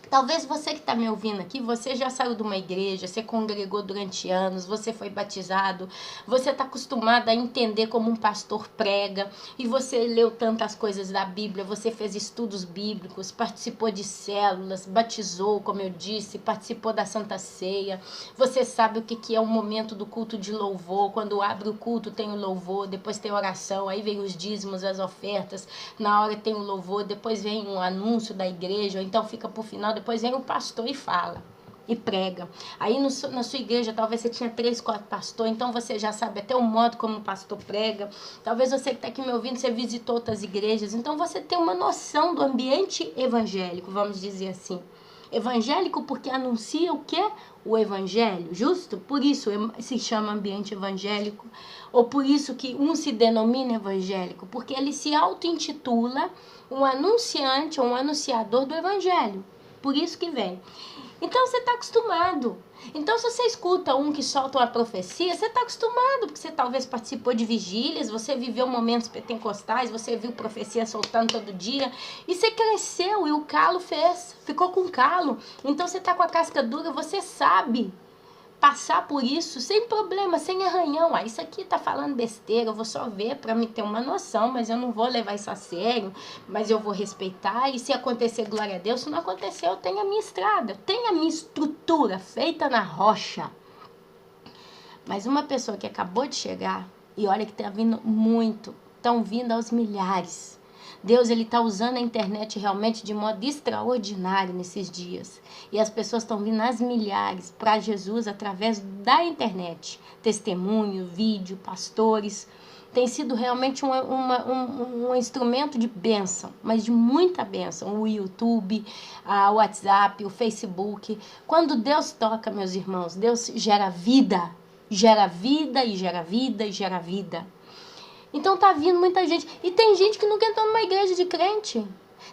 Talvez você que está me ouvindo aqui, você já saiu de uma igreja, você congregou durante anos, você foi batizado, você está acostumado a entender como um pastor prega, e você leu tantas coisas da Bíblia, você fez estudos bíblicos, participou de células, batizou, como eu disse, participou da Santa Ceia, você sabe o que é o momento do culto de louvor, quando abre o culto tem o louvor, depois tem a oração, aí vem os dízimos, as ofertas, na hora tem o louvor, depois vem um anúncio da igreja, ou então fica por final, depois vem o pastor e fala, e prega. Aí na sua igreja, talvez você tinha 3, 4 pastores, então você já sabe até o modo como o pastor prega. Talvez você que está aqui me ouvindo, você visitou outras igrejas, então você tem uma noção do ambiente evangélico, vamos dizer assim. Evangélico porque anuncia o quê? O evangelho, justo? Por isso se chama ambiente evangélico, ou por isso que um se denomina evangélico, porque ele se auto-intitula um anunciante ou um anunciador do evangelho. Por isso que vem. Então você está acostumado. Então se você escuta um que solta uma profecia, você está acostumado, porque você talvez participou de vigílias, você viveu momentos pentecostais, você viu profecia soltando todo dia, e você cresceu e o calo ficou com calo. Então você está com a casca dura, você sabe passar por isso sem problema, sem arranhão. Ah, isso aqui tá falando besteira, eu vou só ver para me ter uma noção, mas eu não vou levar isso a sério, mas eu vou respeitar, e se acontecer, glória a Deus. Se não acontecer, eu tenho a minha estrada, eu tenho a minha estrutura feita na rocha. Mas uma pessoa que acabou de chegar, e olha que tá vindo muito, estão vindo aos milhares. Deus, ele está usando a internet realmente de modo extraordinário nesses dias. E as pessoas estão vindo às milhares para Jesus através da internet. Testemunho, vídeo, pastores. Tem sido realmente um instrumento de bênção, mas de muita bênção. O YouTube, o WhatsApp, o Facebook. Quando Deus toca, meus irmãos, Deus gera vida. Gera vida e gera vida e gera vida. Então tá vindo muita gente. E tem gente que nunca entrou numa igreja de crente.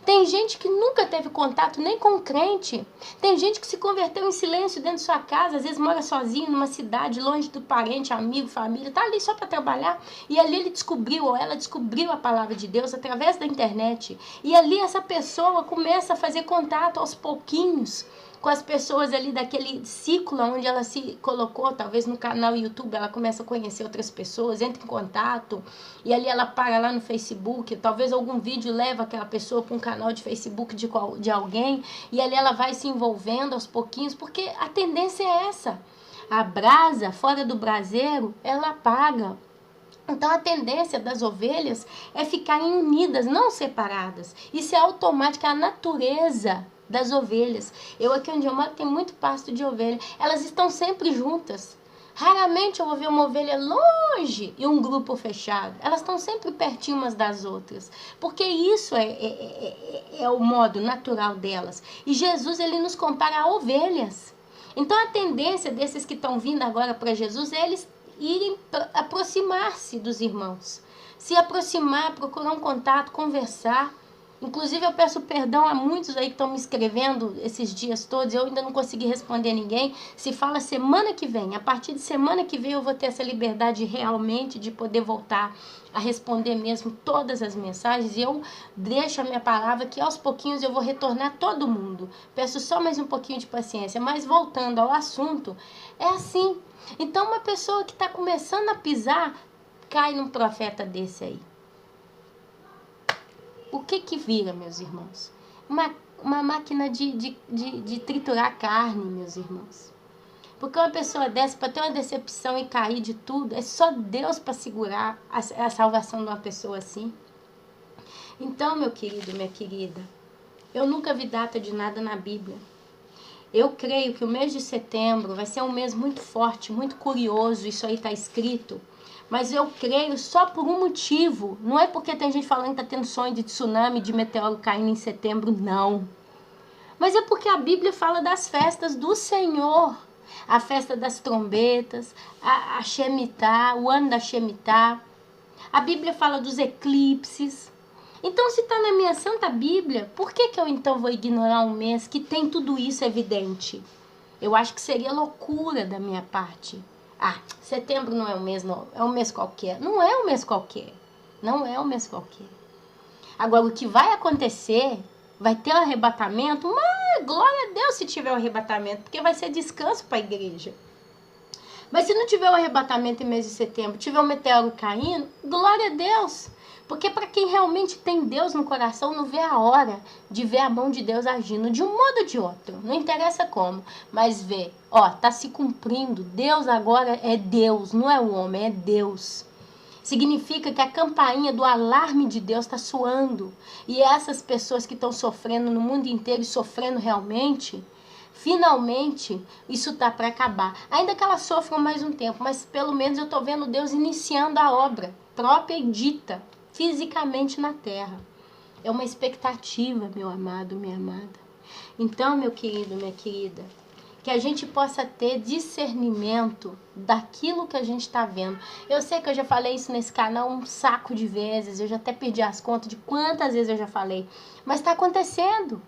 Tem gente que nunca teve contato nem com crente. Tem gente que se converteu em silêncio dentro de sua casa. Às vezes mora sozinho numa cidade, longe do parente, amigo, família. Tá ali só para trabalhar. E ali ele descobriu, ou ela descobriu a palavra de Deus através da internet. E ali essa pessoa começa a fazer contato aos pouquinhos com as pessoas ali daquele ciclo onde ela se colocou, talvez no canal YouTube, ela começa a conhecer outras pessoas, entra em contato, e ali ela para lá no Facebook, talvez algum vídeo leva aquela pessoa para um canal de Facebook de alguém, e ali ela vai se envolvendo aos pouquinhos, porque a tendência é essa. A brasa fora do braseiro, ela apaga. Então a tendência das ovelhas é ficarem unidas, não separadas. Isso é automático, é a natureza das ovelhas. Eu aqui onde eu moro tem muito pasto de ovelha. Elas estão sempre juntas. Raramente eu vou ver uma ovelha longe e um grupo fechado. Elas estão sempre pertinho umas das outras. Porque isso é o modo natural delas. E Jesus, ele nos compara a ovelhas. Então a tendência desses que estão vindo agora para Jesus é eles irem aproximar-se dos irmãos. Se aproximar, procurar um contato, conversar. Inclusive, eu peço perdão a muitos aí que estão me escrevendo esses dias todos. Eu ainda não consegui responder ninguém. Se fala semana que vem. A partir de semana que vem eu vou ter essa liberdade realmente de poder voltar a responder mesmo todas as mensagens. E eu deixo a minha palavra que aos pouquinhos eu vou retornar todo mundo. Peço só mais um pouquinho de paciência. Mas voltando ao assunto, é assim. Então, uma pessoa que está começando a pisar, cai num profeta desse aí. O que vira, meus irmãos? Uma máquina de triturar carne, meus irmãos. Porque uma pessoa dessa, para ter uma decepção e cair de tudo, é só Deus para segurar a salvação de uma pessoa assim. Então, meu querido, minha querida, eu nunca vi data de nada na Bíblia. Eu creio que o mês de setembro vai ser um mês muito forte, muito curioso, isso aí está escrito. Mas eu creio só por um motivo. Não é porque tem gente falando que está tendo sonho de tsunami, de meteoro caindo em setembro, não. Mas é porque a Bíblia fala das festas do Senhor. A festa das trombetas, a Shemitah, o ano da Shemitah. A Bíblia fala dos eclipses. Então, se está na minha Santa Bíblia, por que eu então vou ignorar um mês que tem tudo isso evidente? Eu acho que seria loucura da minha parte. Ah, setembro não é um mês, não. É um mês qualquer. Não é um mês qualquer. Não é um mês qualquer. Agora, o que vai acontecer, vai ter um arrebatamento, mas glória a Deus se tiver um arrebatamento, porque vai ser descanso para a igreja. Mas se não tiver um arrebatamento em mês de setembro, tiver um meteoro caindo, glória a Deus. Porque para quem realmente tem Deus no coração, não vê a hora de ver a mão de Deus agindo de um modo ou de outro. Não interessa como, mas vê. Ó, tá se cumprindo. Deus agora é Deus, não é o homem, é Deus. Significa que a campainha do alarme de Deus está soando. E essas pessoas que estão sofrendo no mundo inteiro e sofrendo realmente, finalmente isso tá para acabar. Ainda que elas sofram mais um tempo, mas pelo menos eu tô vendo Deus iniciando a obra própria e dita fisicamente na terra. É uma expectativa, meu amado, minha amada. Então, meu querido, minha querida, que a gente possa ter discernimento daquilo que a gente está vendo. Eu sei que eu já falei isso nesse canal um saco de vezes, eu já até perdi as contas de quantas vezes eu já falei, mas está acontecendo.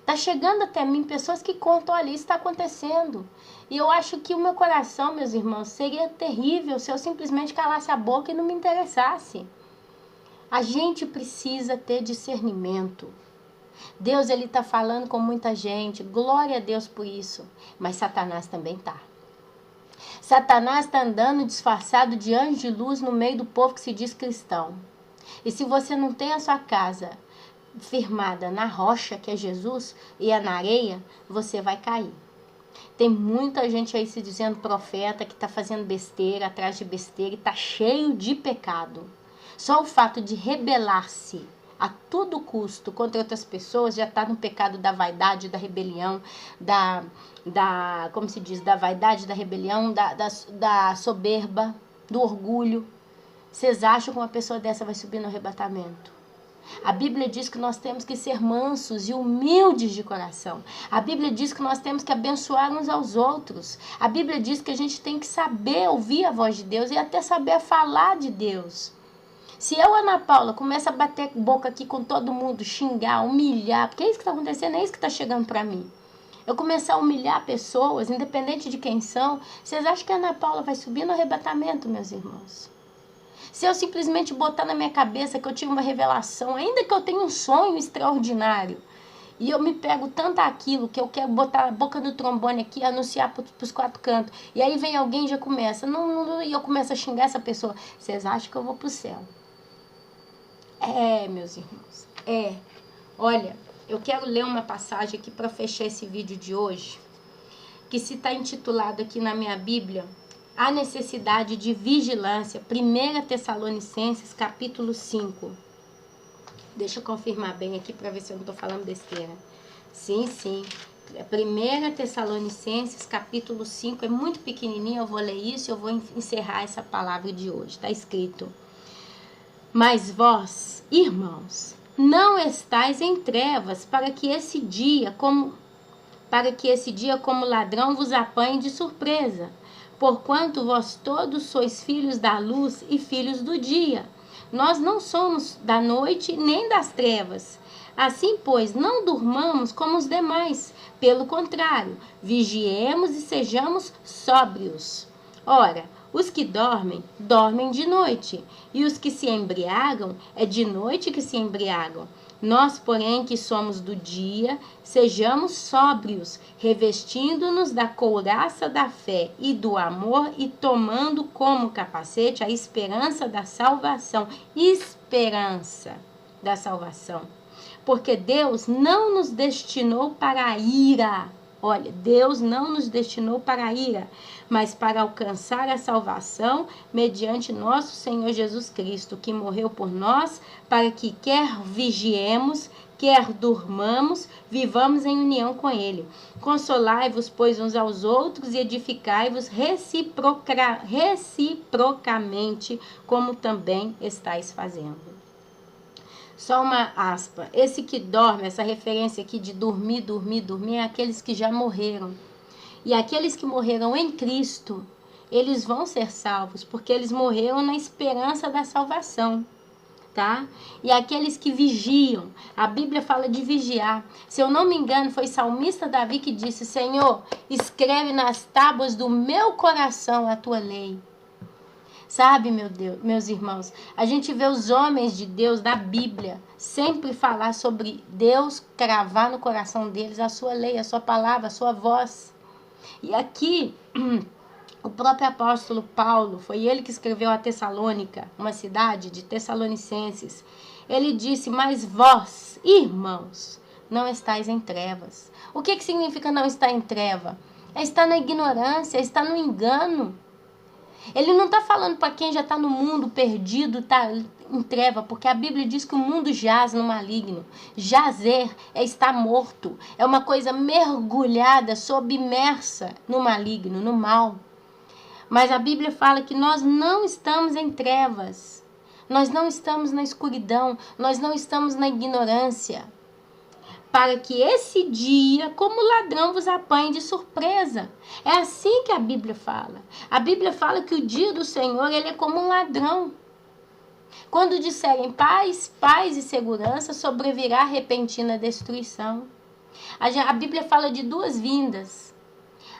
Está chegando até mim pessoas que contam ali, está acontecendo. E eu acho que o meu coração, meus irmãos, seria terrível se eu simplesmente calasse a boca e não me interessasse. A gente precisa ter discernimento. Deus, ele está falando com muita gente, glória a Deus por isso, mas Satanás também está. Satanás está andando disfarçado de anjo de luz no meio do povo que se diz cristão. E se você não tem a sua casa firmada na rocha, que é Jesus, e é na areia, você vai cair. Tem muita gente aí se dizendo profeta, que está fazendo besteira atrás de besteira e está cheio de pecado. Só o fato de rebelar-se a todo custo contra outras pessoas já está no pecado da vaidade, da rebelião, como se diz, da vaidade, da rebelião, da soberba, do orgulho. Vocês acham que uma pessoa dessa vai subir no arrebatamento? A Bíblia diz que nós temos que ser mansos e humildes de coração. A Bíblia diz que nós temos que abençoar uns aos outros. A Bíblia diz que a gente tem que saber ouvir a voz de Deus e até saber falar de Deus. Se eu, Ana Paula, começo a bater boca aqui com todo mundo, xingar, humilhar, porque é isso que está acontecendo, é isso que está chegando para mim. Eu começar a humilhar pessoas, independente de quem são, vocês acham que a Ana Paula vai subir no arrebatamento, meus irmãos? Se eu simplesmente botar na minha cabeça que eu tive uma revelação, ainda que eu tenha um sonho extraordinário, e eu me pego tanto aquilo que eu quero botar a boca do trombone aqui e anunciar para os quatro cantos, e aí vem alguém e já começa, e eu começo a xingar essa pessoa, vocês acham que eu vou para o céu? É, meus irmãos, é. Olha, eu quero ler uma passagem aqui para fechar esse vídeo de hoje, que se está intitulado aqui na minha Bíblia, a necessidade de vigilância, 1 Tessalonicenses, capítulo 5. Deixa eu confirmar bem aqui para ver se eu não estou falando besteira. Sim. 1 Tessalonicenses, capítulo 5, é muito pequenininho, eu vou ler isso e eu vou encerrar essa palavra de hoje. Está escrito: mas vós, irmãos, não estáis em trevas para que esse dia como ladrão vos apanhe de surpresa. Porquanto vós todos sois filhos da luz e filhos do dia. Nós não somos da noite nem das trevas. Assim, pois, não durmamos como os demais. Pelo contrário, vigiemos e sejamos sóbrios. Ora, os que dormem, dormem de noite, e os que se embriagam, é de noite que se embriagam. Nós, porém, que somos do dia, sejamos sóbrios, revestindo-nos da couraça da fé e do amor e tomando como capacete a esperança da salvação. Esperança da salvação. Porque Deus não nos destinou para a ira. Olha, Deus não nos destinou para a ira, mas para alcançar a salvação mediante nosso Senhor Jesus Cristo, que morreu por nós, para que quer vigiemos, quer durmamos, vivamos em união com Ele. Consolai-vos, pois, uns aos outros e edificai-vos reciprocamente, como também estáis fazendo. Só uma aspa. Esse que dorme, essa referência aqui de dormir, é aqueles que já morreram. E aqueles que morreram em Cristo, eles vão ser salvos, porque eles morreram na esperança da salvação, tá? E aqueles que vigiam, a Bíblia fala de vigiar. Se eu não me engano, foi o salmista Davi que disse: Senhor, escreve nas tábuas do meu coração a tua lei. Sabe, meu Deus, meus irmãos, a gente vê os homens de Deus da Bíblia sempre falar sobre Deus cravar no coração deles a sua lei, a sua palavra, a sua voz. E aqui, o próprio apóstolo Paulo, foi ele que escreveu a Tessalônica, uma cidade de Tessalonicenses. Ele disse: mas vós, irmãos, não estáis em trevas. O que significa não estar em treva? É estar na ignorância, é estar no engano. Ele não está falando para quem já está no mundo perdido, está em treva, porque a Bíblia diz que o mundo jaz no maligno. Jazer é estar morto, é uma coisa mergulhada, submersa no maligno, no mal. Mas a Bíblia fala que nós não estamos em trevas, nós não estamos na escuridão, nós não estamos na ignorância. Para que esse dia, como ladrão, vos apanhe de surpresa. É assim que a Bíblia fala. A Bíblia fala que o dia do Senhor, ele é como um ladrão. Quando disserem paz, paz e segurança, sobrevirá repentina destruição. A Bíblia fala de duas vindas.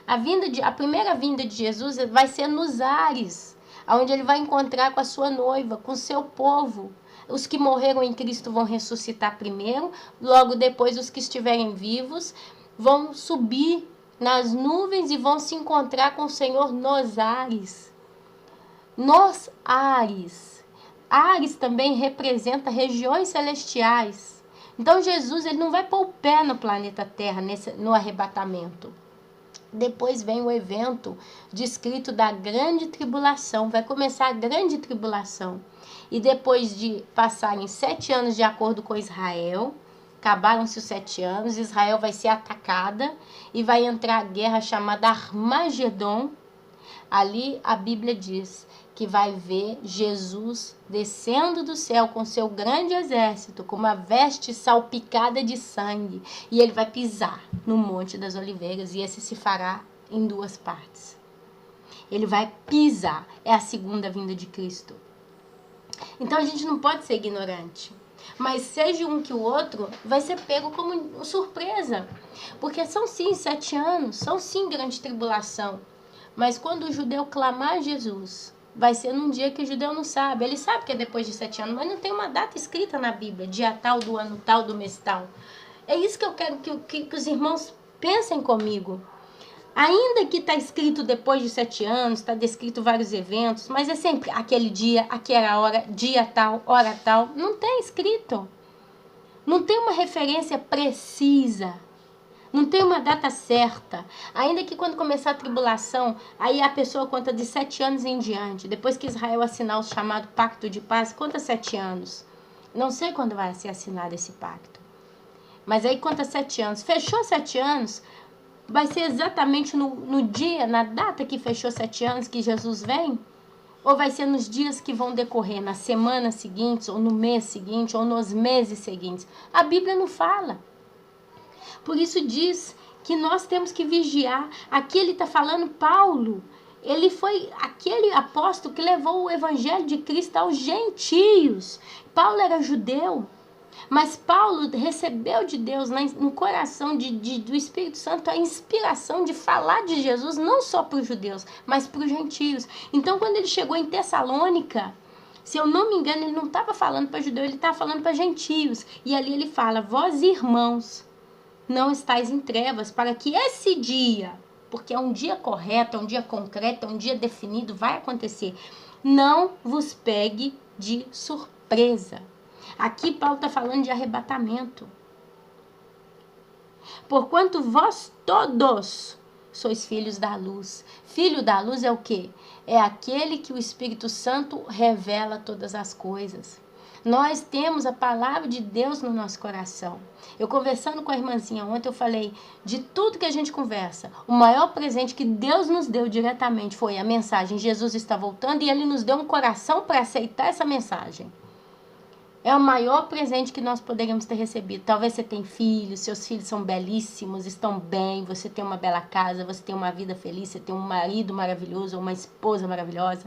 A primeira vinda de Jesus vai ser nos ares, onde ele vai encontrar com a sua noiva, com o seu povo. Os que morreram em Cristo vão ressuscitar primeiro, logo depois os que estiverem vivos vão subir nas nuvens e vão se encontrar com o Senhor nos ares. Nos ares. Ares também representa regiões celestiais. Então Jesus, ele não vai pôr o pé no planeta Terra no arrebatamento. Depois vem o evento descrito da grande tribulação. Vai começar a grande tribulação. E depois de passarem 7 anos de acordo com Israel, acabaram-se os 7 anos, Israel vai ser atacada e vai entrar a guerra chamada Armagedon. Ali a Bíblia diz que vai ver Jesus descendo do céu com seu grande exército, com uma veste salpicada de sangue. E ele vai pisar no Monte das Oliveiras e esse se fará em 2 partes. Ele vai pisar, é a segunda vinda de Cristo. Então a gente não pode ser ignorante. Mas seja um que o outro, vai ser pego como surpresa. Porque são sim 7 anos, são sim grande tribulação. Mas quando o judeu clamar a Jesus, vai ser num dia que o judeu não sabe. Ele sabe que é depois de 7 anos, mas não tem uma data escrita na Bíblia. Dia tal, do ano tal, do mês tal. É isso que eu quero que os irmãos pensem comigo. Ainda que está escrito depois de 7 anos, está descrito vários eventos, mas é sempre aquele dia, aquela hora, dia tal, hora tal. Não tem escrito. Não tem uma referência precisa. Não tem uma data certa. Ainda que quando começar a tribulação, aí a pessoa conta de 7 anos em diante. Depois que Israel assinar o chamado Pacto de Paz, conta 7 anos. Não sei quando vai ser assinado esse pacto. Mas aí conta 7 anos. Fechou 7 anos... Vai ser exatamente no dia, na data que fechou 7 anos que Jesus vem? Ou vai ser nos dias que vão decorrer, nas semanas seguintes, ou no mês seguinte, ou nos meses seguintes? A Bíblia não fala. Por isso diz que nós temos que vigiar. Aqui ele está falando Paulo. Ele foi aquele apóstolo que levou o evangelho de Cristo aos gentios. Paulo era judeu. Mas Paulo recebeu de Deus no coração do Espírito Santo a inspiração de falar de Jesus não só para os judeus, mas para os gentios. Então, quando ele chegou em Tessalônica, se eu não me engano, ele não estava falando para judeu, ele estava falando para gentios. E ali ele fala: vós, irmãos, não estáis em trevas, para que esse dia, porque é um dia correto, é um dia concreto, é um dia definido, vai acontecer, não vos pegue de surpresa. Aqui Paulo está falando de arrebatamento. Porquanto vós todos sois filhos da luz. Filho da luz é o quê? É aquele que o Espírito Santo revela todas as coisas. Nós temos a palavra de Deus no nosso coração. Eu conversando com a irmãzinha ontem, eu falei, de tudo que a gente conversa, o maior presente que Deus nos deu diretamente foi a mensagem: Jesus está voltando, e Ele nos deu um coração para aceitar essa mensagem. É o maior presente que nós poderíamos ter recebido. Talvez você tenha filhos, seus filhos são belíssimos, estão bem, você tem uma bela casa, você tem uma vida feliz, você tem um marido maravilhoso ou uma esposa maravilhosa.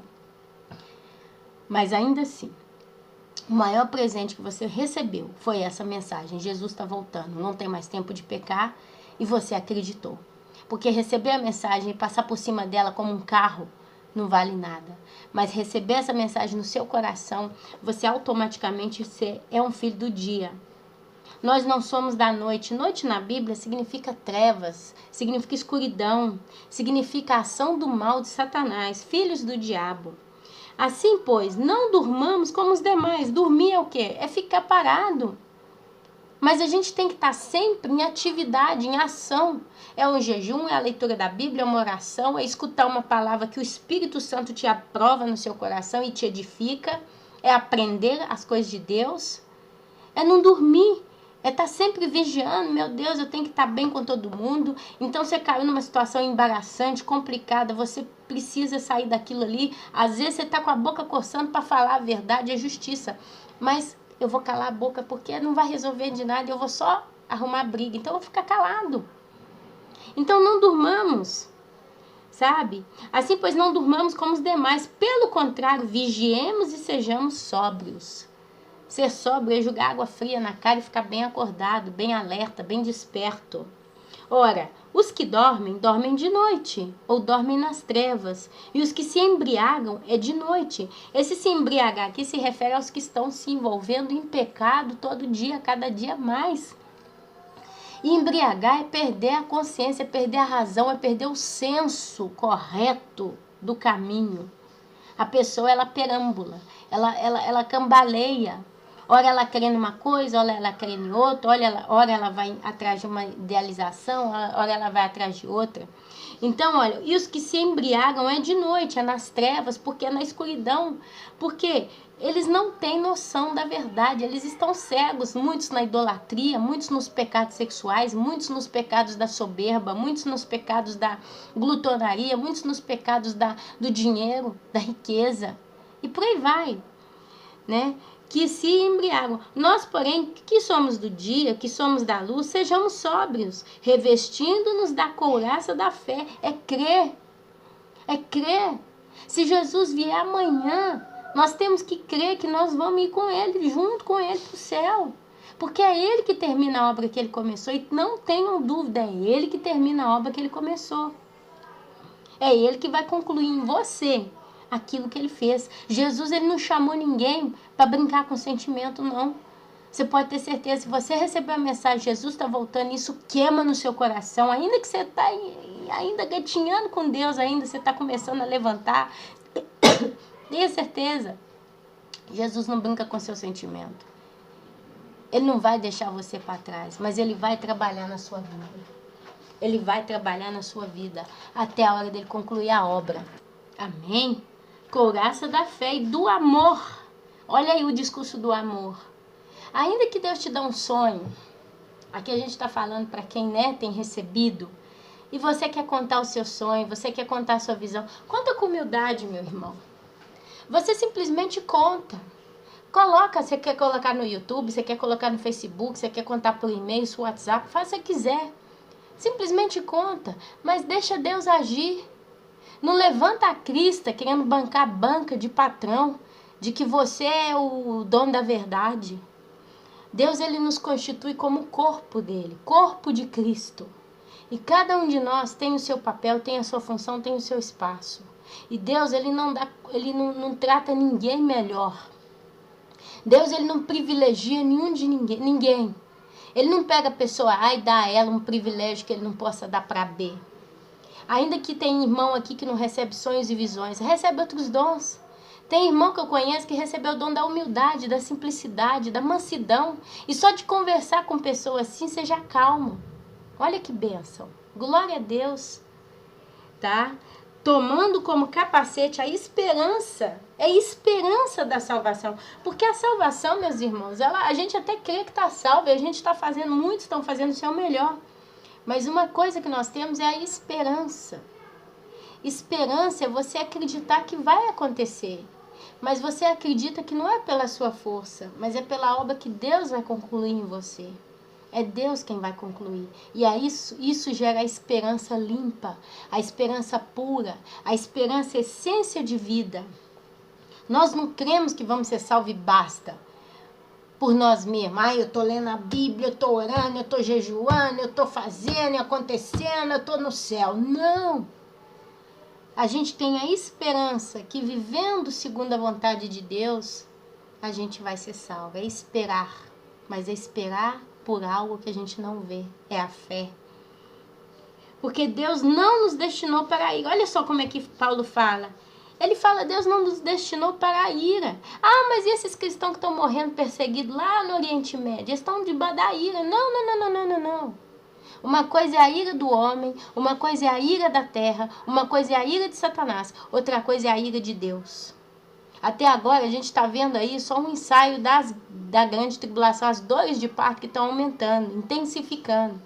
Mas ainda assim, o maior presente que você recebeu foi essa mensagem: Jesus está voltando, não tem mais tempo de pecar, e você acreditou. Porque receber a mensagem e passar por cima dela como um carro não vale nada. Mas receber essa mensagem no seu coração, você automaticamente é um filho do dia. Nós não somos da noite. Noite na Bíblia significa trevas, significa escuridão, significa a ação do mal de Satanás, filhos do diabo. Assim, pois, não durmamos como os demais. Dormir é o quê? É ficar parado. Mas a gente tem que estar sempre em atividade, em ação. É um jejum, é a leitura da Bíblia, é uma oração, é escutar uma palavra que o Espírito Santo te aprova no seu coração e te edifica. É aprender as coisas de Deus. É não dormir. É estar sempre vigiando. Meu Deus, eu tenho que estar bem com todo mundo. Então você caiu numa situação embaraçante, complicada. Você precisa sair daquilo ali. Às vezes você está com a boca coçando para falar a verdade, a justiça. Mas eu vou calar a boca porque não vai resolver de nada, eu vou só arrumar briga, então eu vou ficar calado. Então não durmamos, sabe? Assim, pois, não durmamos como os demais, pelo contrário, vigiemos e sejamos sóbrios. Ser sóbrio é jogar água fria na cara e ficar bem acordado, bem alerta, bem desperto. Ora, os que dormem, dormem de noite, ou dormem nas trevas. E os que se embriagam é de noite. Esse se embriagar aqui se refere aos que estão se envolvendo em pecado todo dia, cada dia mais. E embriagar é perder a consciência, é perder a razão, é perder o senso correto do caminho. A pessoa, ela perambula, ela cambaleia. Ora ela querendo uma coisa, ora ela querendo outra, ora ela vai atrás de uma idealização, ora ela vai atrás de outra. Então, olha, e os que se embriagam é de noite, é nas trevas, porque é na escuridão. Porque eles não têm noção da verdade, eles estão cegos, muitos na idolatria, muitos nos pecados sexuais, muitos nos pecados da soberba, muitos nos pecados da glutonaria, muitos nos pecados do dinheiro, da riqueza. E por aí vai, né? Que se embriagam. Nós, porém, que somos do dia, que somos da luz, sejamos sóbrios, revestindo-nos da couraça da fé. É crer. É crer. Se Jesus vier amanhã, nós temos que crer que nós vamos ir com Ele, junto com Ele para o céu. Porque é Ele que termina a obra que Ele começou. E não tenham dúvida, é Ele que termina a obra que Ele começou. É Ele que vai concluir em você aquilo que Ele fez. Jesus, Ele não chamou ninguém para brincar com sentimento, não. Você pode ter certeza, se você receber a mensagem, Jesus está voltando, isso queima no seu coração, ainda que você está ainda gatinhando com Deus, ainda você está começando a levantar, tenha certeza, Jesus não brinca com seu sentimento. Ele não vai deixar você para trás, mas Ele vai trabalhar na sua vida. Ele vai trabalhar na sua vida até a hora dele concluir a obra. Amém? Couraça da fé e do amor. Olha aí o discurso do amor. Ainda que Deus te dê um sonho, aqui a gente está falando para quem, né, tem recebido, e você quer contar o seu sonho, você quer contar a sua visão, conta com humildade, meu irmão. Você simplesmente conta. Coloca, você quer colocar no YouTube, você quer colocar no Facebook, você quer contar por e-mail, seu WhatsApp, faz o que você quiser. Simplesmente conta, mas deixa Deus agir. Não levanta a crista querendo bancar banca de patrão, de que você é o dono da verdade. Deus, ele nos constitui como o corpo dele, corpo de Cristo. E cada um de nós tem o seu papel, tem a sua função, tem o seu espaço. E Deus, ele não trata ninguém melhor. Deus, ele não privilegia ninguém. Ele não pega a pessoa A e dá a ela um privilégio que ele não possa dar para B. Ainda que tem irmão aqui que não recebe sonhos e visões, recebe outros dons. Tem irmão que eu conheço que recebeu o dom da humildade, da simplicidade, da mansidão. E só de conversar com pessoas assim, você já calma. Olha que bênção. Glória a Deus. Tá? Tomando como capacete a esperança. É a esperança da salvação. Porque a salvação, meus irmãos, a gente até crê que está salvo. E a gente está fazendo, muitos estão fazendo o seu melhor. Mas uma coisa que nós temos é a esperança. Esperança é você acreditar que vai acontecer. Mas você acredita que não é pela sua força, mas é pela obra que Deus vai concluir em você. É Deus quem vai concluir. E aí isso gera a esperança limpa, a esperança pura, a esperança essência de vida. Nós não cremos que vamos ser salvos e basta por nós mesmos. Eu estou lendo a Bíblia, eu estou orando, eu estou jejuando, eu estou fazendo, acontecendo, eu estou no céu. Não! A gente tem a esperança que vivendo segundo a vontade de Deus, a gente vai ser salvo. É esperar, mas é esperar por algo que a gente não vê. É a fé. Porque Deus não nos destinou para a ira. Olha só como é que Paulo fala. Ele fala, Deus não nos destinou para a ira. Mas e esses cristãos que estão morrendo perseguidos lá no Oriente Médio? Eles estão debaixo da ira. Não. Uma coisa é a ira do homem, uma coisa é a ira da terra, uma coisa é a ira de Satanás, outra coisa é a ira de Deus. Até agora a gente está vendo aí só um ensaio da grande tribulação, as dores de parto que estão aumentando, intensificando.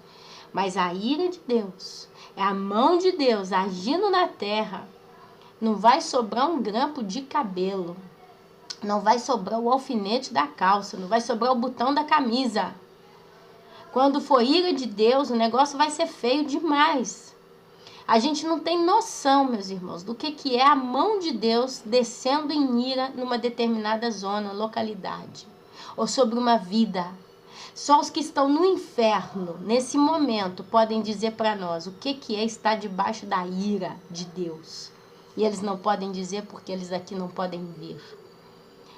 Mas a ira de Deus, é a mão de Deus agindo na terra. Não vai sobrar um grampo de cabelo, não vai sobrar o alfinete da calça, não vai sobrar o botão da camisa. Quando for ira de Deus, o negócio vai ser feio demais. A gente não tem noção, meus irmãos, do que é a mão de Deus descendo em ira numa determinada zona, localidade, ou sobre uma vida. Só os que estão no inferno, nesse momento, podem dizer para nós o que é estar debaixo da ira de Deus. E eles não podem dizer porque eles aqui não podem ver.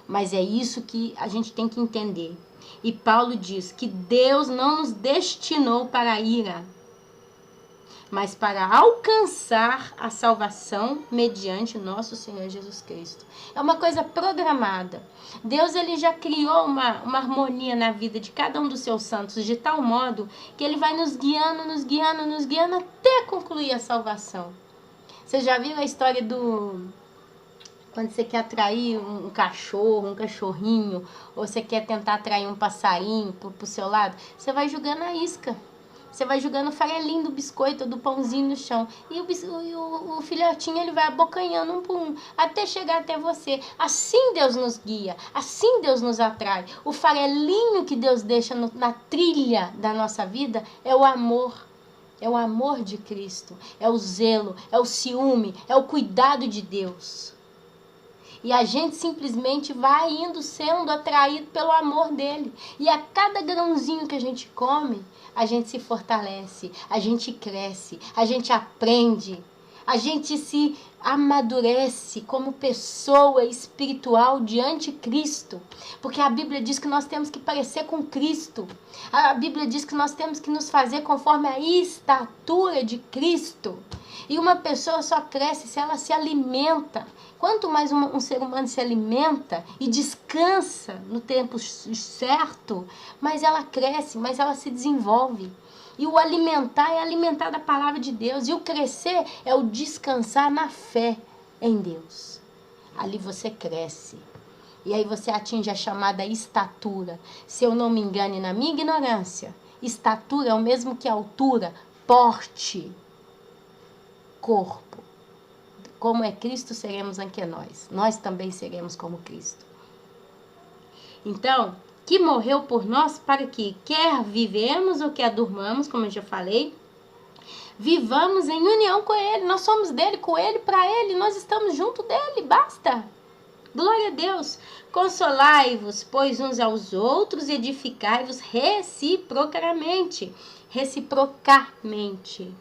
Mas é isso que a gente tem que entender. E Paulo diz que Deus não nos destinou para a ira, mas para alcançar a salvação mediante nosso Senhor Jesus Cristo. É uma coisa programada. Deus, ele já criou uma harmonia na vida de cada um dos seus santos, de tal modo que ele vai nos guiando até concluir a salvação. Você já viu a história quando você quer atrair um cachorro, um cachorrinho, ou você quer tentar atrair um passarinho pro seu lado, você vai jogando a isca. Você vai jogando o farelinho do biscoito, do pãozinho no chão. E o filhotinho, ele vai abocanhando um por um, até chegar até você. Assim Deus nos guia, assim Deus nos atrai. O farelinho que Deus deixa na trilha da nossa vida é o amor. É o amor de Cristo, é o zelo, é o ciúme, é o cuidado de Deus. E a gente simplesmente vai sendo atraído pelo amor dele. E a cada grãozinho que a gente come, a gente se fortalece, a gente cresce, a gente aprende, a gente se amadurece como pessoa espiritual diante de Cristo. Porque a Bíblia diz que nós temos que parecer com Cristo. A Bíblia diz que nós temos que nos fazer conforme a estatura de Cristo. E uma pessoa só cresce se ela se alimenta. Quanto mais um ser humano se alimenta e descansa no tempo certo, mais ela cresce, mais ela se desenvolve. E o alimentar é alimentar da palavra de Deus. E o crescer é o descansar na fé em Deus. Ali você cresce. E aí você atinge a chamada estatura. Se eu não me engane na minha ignorância, estatura é o mesmo que altura, porte, corpo. Como é Cristo, seremos anque nós. Nós também seremos como Cristo. Então, que morreu por nós para que, quer vivemos ou quer durmamos, como eu já falei, vivamos em união com Ele. Nós somos dele, com Ele, para Ele. Nós estamos junto dele, basta. Glória a Deus! Consolai-vos, pois, uns aos outros, edificai-vos reciprocamente. Reciprocamente.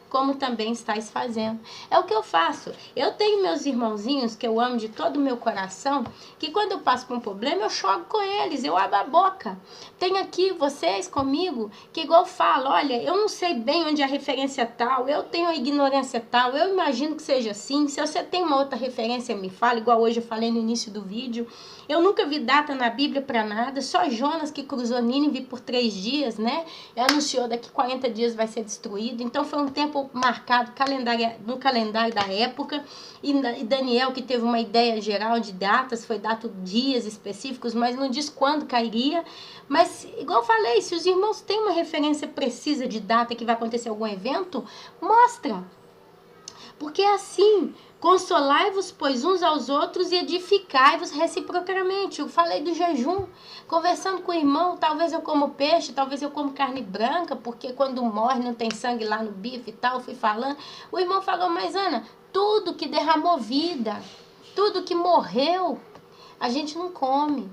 Como também estáis fazendo. É o que eu faço. Eu tenho meus irmãozinhos que eu amo de todo o meu coração, que quando eu passo por um problema, eu choro com eles, eu abro a boca. Tem aqui vocês comigo, que igual eu falo, olha, eu não sei bem onde é a referência tal, eu tenho a ignorância tal, eu imagino que seja assim. Se você tem uma outra referência, me fala, igual hoje eu falei no início do vídeo. Eu nunca vi data na Bíblia para nada, só Jonas que cruzou Nínive por 3 dias, né? E anunciou daqui 40 dias vai ser destruído. Então foi um tempo marcado no calendário da época. E Daniel, que teve uma ideia geral de datas, foi dado dias específicos, mas não diz quando cairia. Mas, igual eu falei, se os irmãos têm uma referência precisa de data que vai acontecer algum evento, mostra. Porque é assim, consolai-vos, pois, uns aos outros e edificai-vos reciprocamente. Eu falei do jejum, conversando com o irmão, talvez eu como peixe, talvez eu como carne branca, porque quando morre não tem sangue lá no bife e tal, fui falando. O irmão falou, mas Ana, tudo que derramou vida, tudo que morreu, a gente não come.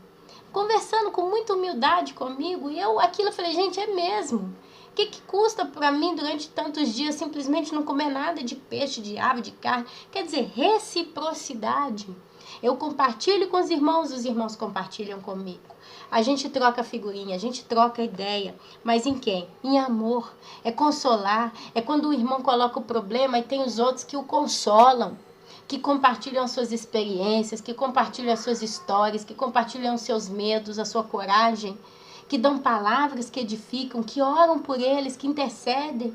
Conversando com muita humildade comigo, e eu falei, gente, é mesmo. O que custa para mim durante tantos dias simplesmente não comer nada de peixe, de ave, de carne? Quer dizer, reciprocidade. Eu compartilho com os irmãos compartilham comigo. A gente troca figurinha, a gente troca ideia. Mas em quem? Em amor. É consolar. É quando o irmão coloca o problema e tem os outros que o consolam, que compartilham as suas experiências, que compartilham as suas histórias, que compartilham os seus medos, a sua coragem, que dão palavras que edificam, que oram por eles, que intercedem,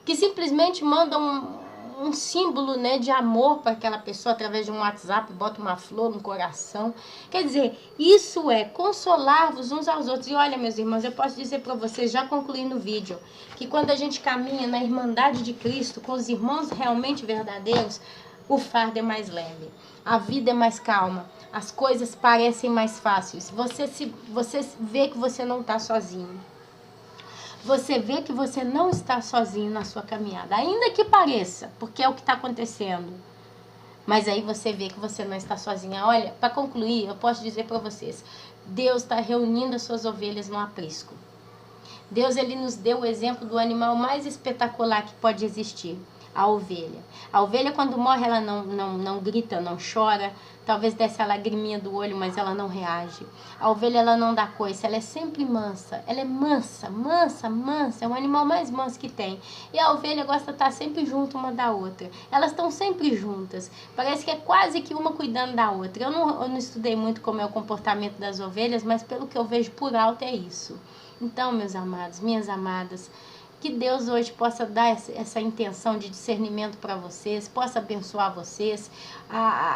que simplesmente mandam um símbolo, né, de amor para aquela pessoa através de um WhatsApp, bota uma flor no coração. Quer dizer, isso é consolar-vos uns aos outros. E olha, meus irmãos, eu posso dizer para vocês, já concluindo o vídeo, que quando a gente caminha na irmandade de Cristo, com os irmãos realmente verdadeiros, o fardo é mais leve, a vida é mais calma, as coisas parecem mais fáceis. Você vê que você não está sozinho. Você vê que você não está sozinho na sua caminhada, ainda que pareça, porque é o que está acontecendo. Mas aí você vê que você não está sozinha. Olha, para concluir, eu posso dizer para vocês, Deus está reunindo as suas ovelhas no aprisco. Deus, ele nos deu o exemplo do animal mais espetacular que pode existir, a ovelha. A ovelha, quando morre, ela não grita, não chora. Talvez desce a lagriminha do olho, mas ela não reage. A ovelha, ela não dá coice, ela é sempre mansa. Ela é mansa, mansa, mansa. É o animal mais manso que tem. E a ovelha gosta de estar sempre junto uma da outra. Elas estão sempre juntas. Parece que é quase que uma cuidando da outra. Eu não estudei muito como é o comportamento das ovelhas, mas pelo que eu vejo por alto é isso. Então, meus amados, minhas amadas, que Deus hoje possa dar essa intenção de discernimento para vocês, possa abençoar vocês.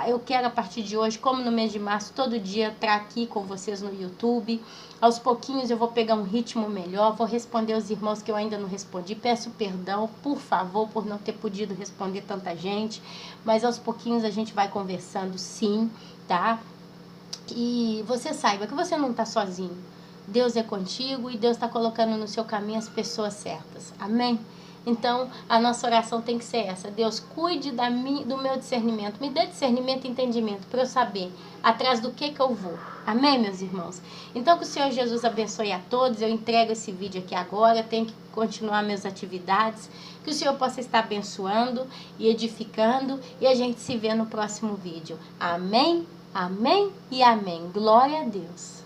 Eu quero, a partir de hoje, como no mês de março, todo dia estar aqui com vocês no YouTube. Aos pouquinhos eu vou pegar um ritmo melhor, vou responder aos irmãos que eu ainda não respondi. Peço perdão, por favor, por não ter podido responder tanta gente. Mas aos pouquinhos a gente vai conversando, sim, tá? E você saiba que você não está sozinho. Deus é contigo e Deus está colocando no seu caminho as pessoas certas. Amém? Então, a nossa oração tem que ser essa. Deus, cuide do meu discernimento. Me dê discernimento e entendimento para eu saber atrás do que eu vou. Amém, meus irmãos? Então, que o Senhor Jesus abençoe a todos. Eu entrego esse vídeo aqui agora. Tenho que continuar minhas atividades. Que o Senhor possa estar abençoando e edificando. E a gente se vê no próximo vídeo. Amém? Amém e amém. Glória a Deus.